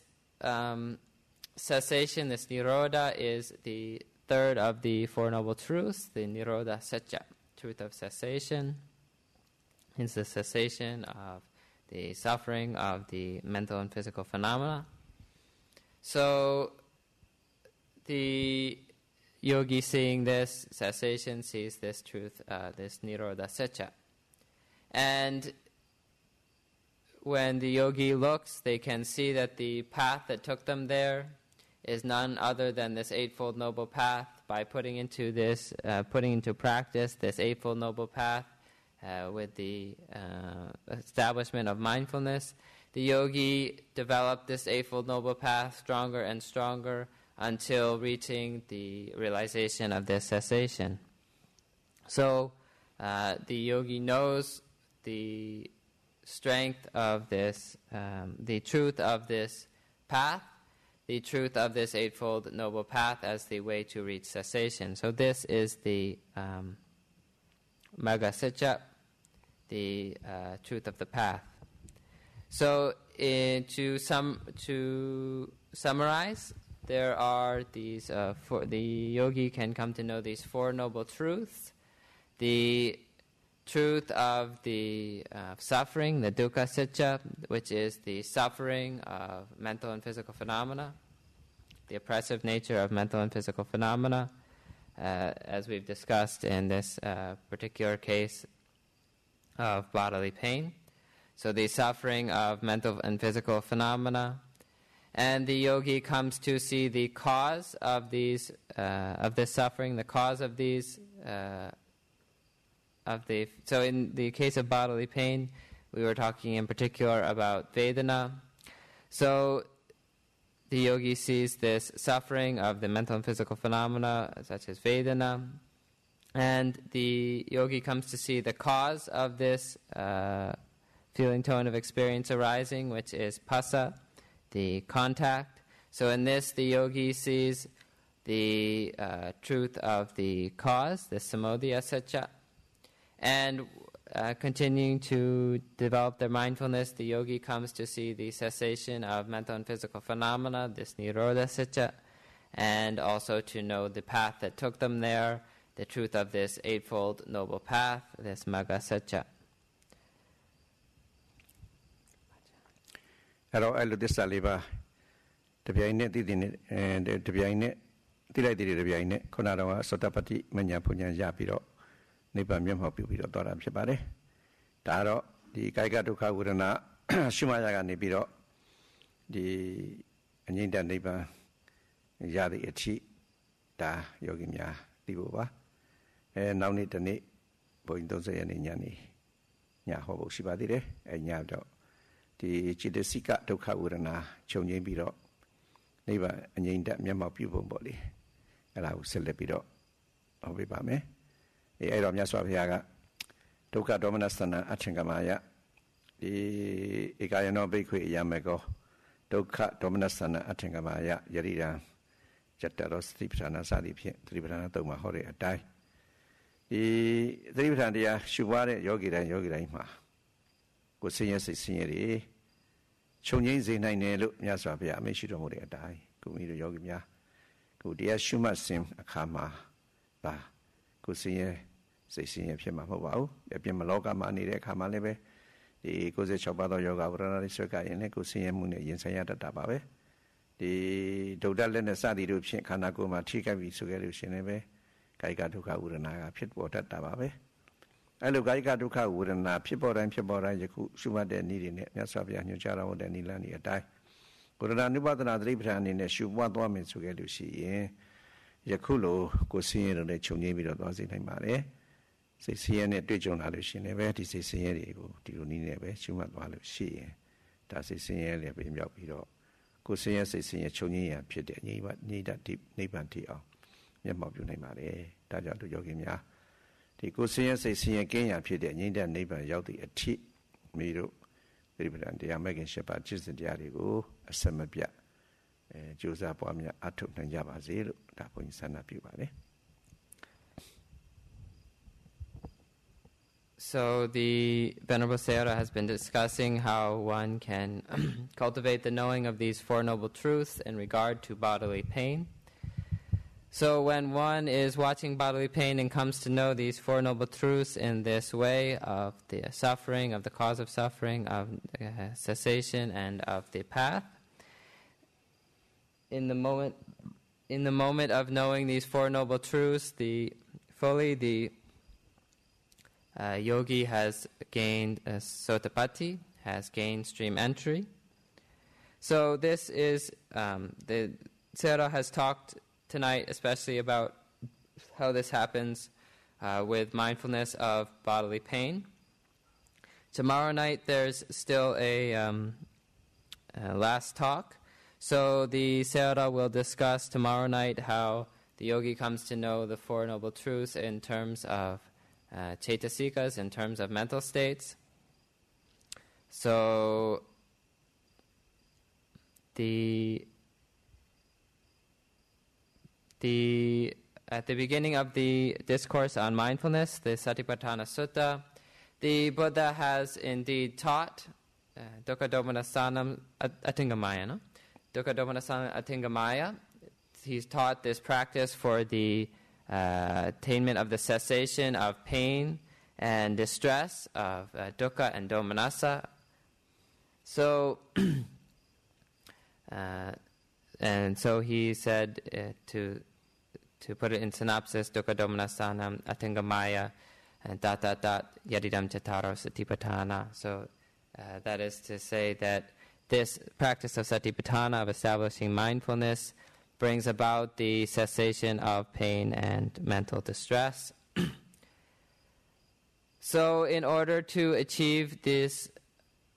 cessation, this nirodha, is the third of the Four Noble Truths, the nirodha satya, truth of cessation. It's the cessation of the suffering of the mental and physical phenomena. So the yogi seeing this cessation sees this truth, this nirodha sacca. And when the yogi looks, they can see that the path that took them there is none other than this Eightfold Noble Path. By putting into practice this Eightfold Noble Path with the establishment of mindfulness, the yogi developed this Eightfold Noble Path stronger and stronger until reaching the realization of this cessation. So the yogi knows the strength of this, the truth of this path, the truth of this Eightfold Noble Path as the way to reach cessation. So this is the Magga Sacca, the truth of the path. So to summarize, there are these, the yogi can come to know these four noble truths. The truth of the suffering, the dukkha sacca, which is the suffering of mental and physical phenomena, the oppressive nature of mental and physical phenomena, as we've discussed in this particular case of bodily pain. So the suffering of mental and physical phenomena, and the yogi comes to see the cause of these, of this suffering, the cause of these. So in the case of bodily pain, we were talking in particular about Vedana. So the yogi sees this suffering of the mental and physical phenomena, such as Vedana, and the yogi comes to see the cause of this feeling tone of experience arising, which is Phassa, the contact. So in this, the yogi sees the truth of the cause, the samodhya sacca. And continuing to develop their mindfulness, the yogi comes to see the cessation of mental and physical phenomena, this nirodha sacca, and also to know the path that took them there, the truth of this Eightfold Noble Path, this Magga Sacca. အဲ့တော့အဲ့လိုသစ္စာလေးပါတပြိုင်နက်သိတဲ့တပြိုင်နက်သိလိုက်တဲ့တပြိုင်နက်ခုနကတော့သောတပတ္တိမညာဘုံညာရပြီးတော့နိဗ္ဗာန်မျက်မှောက်ပြုပြီးတော့သွားတာဖြစ်ပါတယ်ဒါကတော့ဒီကာယကဒုက္ခဝေဒနာရှုမှတ်ရကနေပြီးတော့ဒီအငြိမ့်တဲ့နိဗ္ဗာန်ရတဲ့အထိဒါယောဂီများသိဖို့ပါနောက်နေ့တစ်နေ့ဘုန်းကြီး30ရက်နေ့ညနေညဟောဖို့ရှိပါသေးတယ်ညတော့ဒီจิตစိကဒုက္ခဝေဒနာချုပ်ငြိမ်းပြီးတော့နိဗ္ဗာန်အငြိမ့်တဲ့မျက်မှောက်ပြုဖို့ပေါ့လေအဲ့ဒါကိုဆက်လက်ပြီးတော့ဟောပေးပါမယ်အဲ့တော့မြတ်စွာဘုရားကဒုက္ခဒေါမနသနာအထင်ကမာယဒီဧကယနောဘိက္ခွေအယမေကောဒုက္ခဒေါမနသနာအထင်ကမာယယရိရံဇတ္တရောသတိပဋ္ဌာနာစသည်ဖြင့်သတိပဋ္ဌာနာသုံးပါဟောတဲ့အတိုင်းဒီသတိပဋ္ဌာန်တရားရှုပွားတဲ့ယောဂီတိုင်းမှာကိုယ်ဆင်းရဲစိတ်ဆင်းရဲတွေချုပ်ငြိမ်းစေနိုင်တယ်လို့မြတ်စွာဘုရားအမိန့်ရှိတော်မူတဲ့အတိုင်းကိုမိတို့ယောဂီများကိုတရားရှုမှတ်စဉ်အခါမှာဒါကိုယ်ဆင်းရဲစိတ်ဆင်းရဲဖြစ်မှာမဟုတ်ပါဘူးအပြင်မလောကမှာနေတဲ့အခါမှာလည်းပဲဒီ96ပါးသောယောဂဝရဏတွေဆွဲကရင်လည်းကိုယ်ဆင်းရဲမှုနဲ့ရင်ဆိုင်ရတတ်တာပါပဲဒီဒုဒ္ဒလက်နဲ့စသည်တို့ဖြင့်ခန္ဓာကိုယ်မှာထိခိုက်ပြီးဆိုခဲ့လို့ရှင်လည်းပဲကာယကဒုက္ခဝေဒနာကဖြစ်ပေါ်တတ်တာပါပဲအဲ့လိုကာယကဒုက္ခဝေဒနာဖြစ်ပေါ်တိုင်းယခုရှုမှတ်တဲ့နည်းတွေနဲ့မြတ်စွာဘုရားညွှန်ကြားတော်မူတဲ့နည်းလမ်းတွေအတိုင်းဝေဒနာနုပဒနာသတိပဋ္ဌာန်အနေနဲ့ရှုပွားသွားမယ်ဆိုခဲ့လို့ရှိရင်ယခုလိုကိုယ်ဆင်းရဲတဲ့ခြုံငိမ့်ပြီးတော့သွားစေနိုင်ပါတယ်စိတ်ဆင်းရဲနဲ့တွေ့ကြုံလာလို့ရှိရင်လည်းပဲဒီစိတ်ဆင်းရဲတွေကိုဒီလိုနည်းနဲ့ပဲရှုမှတ်သွားလို့ရှိရင်ဒါစိတ်ဆင်းရဲလည်းပဲမြောက်ပြီးတော့ကိုယ်ဆင်းရဲစိတ်ဆင်းရဲခြုံငိမ့်ရဖြစ်တဲ့ငြိမ့်တတ်နိဗ္ဗာန်တည်အောင်မျက်မှောက်ပြုနိုင်ပါတယ်ဒါကြောင့်တို့ယောဂီများဒီကိုယ်ဆင်းရဲစိတ်ဆင်းရဲကင်းရာဖြစ်တဲ့ငြိမ့်တဲ့နိဗ္ဗာန်ရောက်သည့်အထိမိတို့သတိပဋ္ဌာန်တရားမဲ့ခင်၈ပါးကျင့်စဉ်တရားတွေကိုအစမပြတ်ကြိုးစားပွားများအထောက်နိုင်ကြပါစေလို့ဒါဘုန်းကြီးဆန္ဒပြုပါတယ် So the Venerable Sayadaw has been discussing how one can cultivate the knowing of these Four Noble Truths in regard to bodily pain. So when one is watching bodily pain and comes to know these Four Noble Truths in this way of the suffering, of the cause of suffering, of cessation, and of the path, in the moment in the moment of knowing these Four Noble Truths, the yogi has gained Sotapatti, has gained stream entry. So this is, the Sayadaw has talked tonight especially about how this happens with mindfulness of bodily pain. Tomorrow night there's still a last talk. So the Sayadaw will discuss tomorrow night how the yogi comes to know the Four Noble Truths in terms of cetasikas, in terms of mental states. So at the beginning of the discourse on mindfulness, the Satipatthana Sutta, the Buddha has indeed taught Dukkha Dommanasanam Atingamaya, no? Dukkha Dommanasanam Atingamaya. He's taught this practice for the attainment of the cessation of pain and distress, of dukkha and domanassa. So, and so he said, to put it in synopsis, Dukkha Dommanasanam Atingamaya and Yadidam Chataro Satipatthana. So that is to say that this practice of Satipatthana, of establishing mindfulness, brings about the cessation of pain and mental distress. So in order to achieve this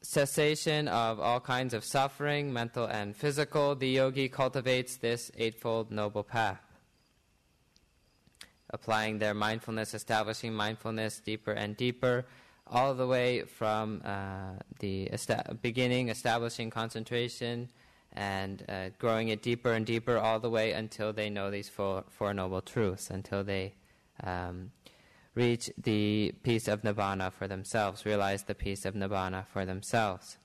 cessation of all kinds of suffering, mental and physical, the yogi cultivates this Eightfold Noble Path, applying their mindfulness, establishing mindfulness deeper and deeper, all the way from the beginning, establishing concentration, and growing it deeper and deeper, all the way until they know these four Noble Truths, until they reach the peace of Nibbana for themselves, realize the peace of Nibbana for themselves.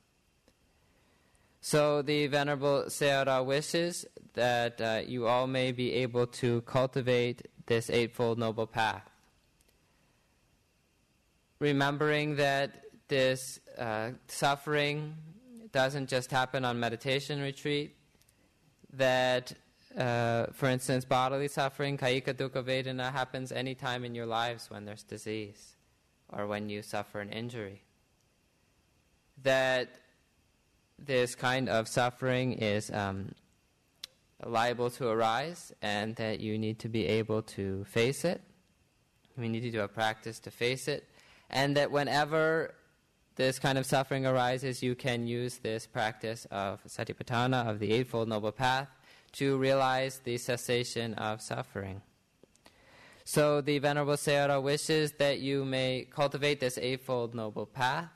So the Venerable Sayadaw wishes that you all may be able to cultivate this Eightfold Noble Path, remembering that this suffering doesn't just happen on meditation retreat, that, for instance, bodily suffering, kayika dukkha vedana, happens any time in your lives when there's disease or when you suffer an injury. That this kind of suffering is liable to arise, and that you need to be able to face it. We need to do a practice to face it, and that whenever this kind of suffering arises, you can use this practice of Satipatthana, of the Eightfold Noble Path, to realize the cessation of suffering. So the Venerable Sayadaw wishes that you may cultivate this Eightfold Noble Path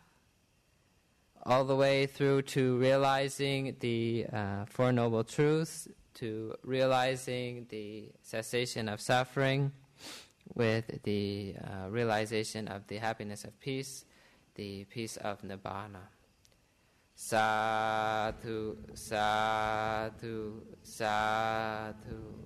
all the way through to realizing the Four Noble Truths, to realizing the cessation of suffering with the realization of the happiness of peace, the peace of Nibbana. Sadhu, sadhu, sadhu.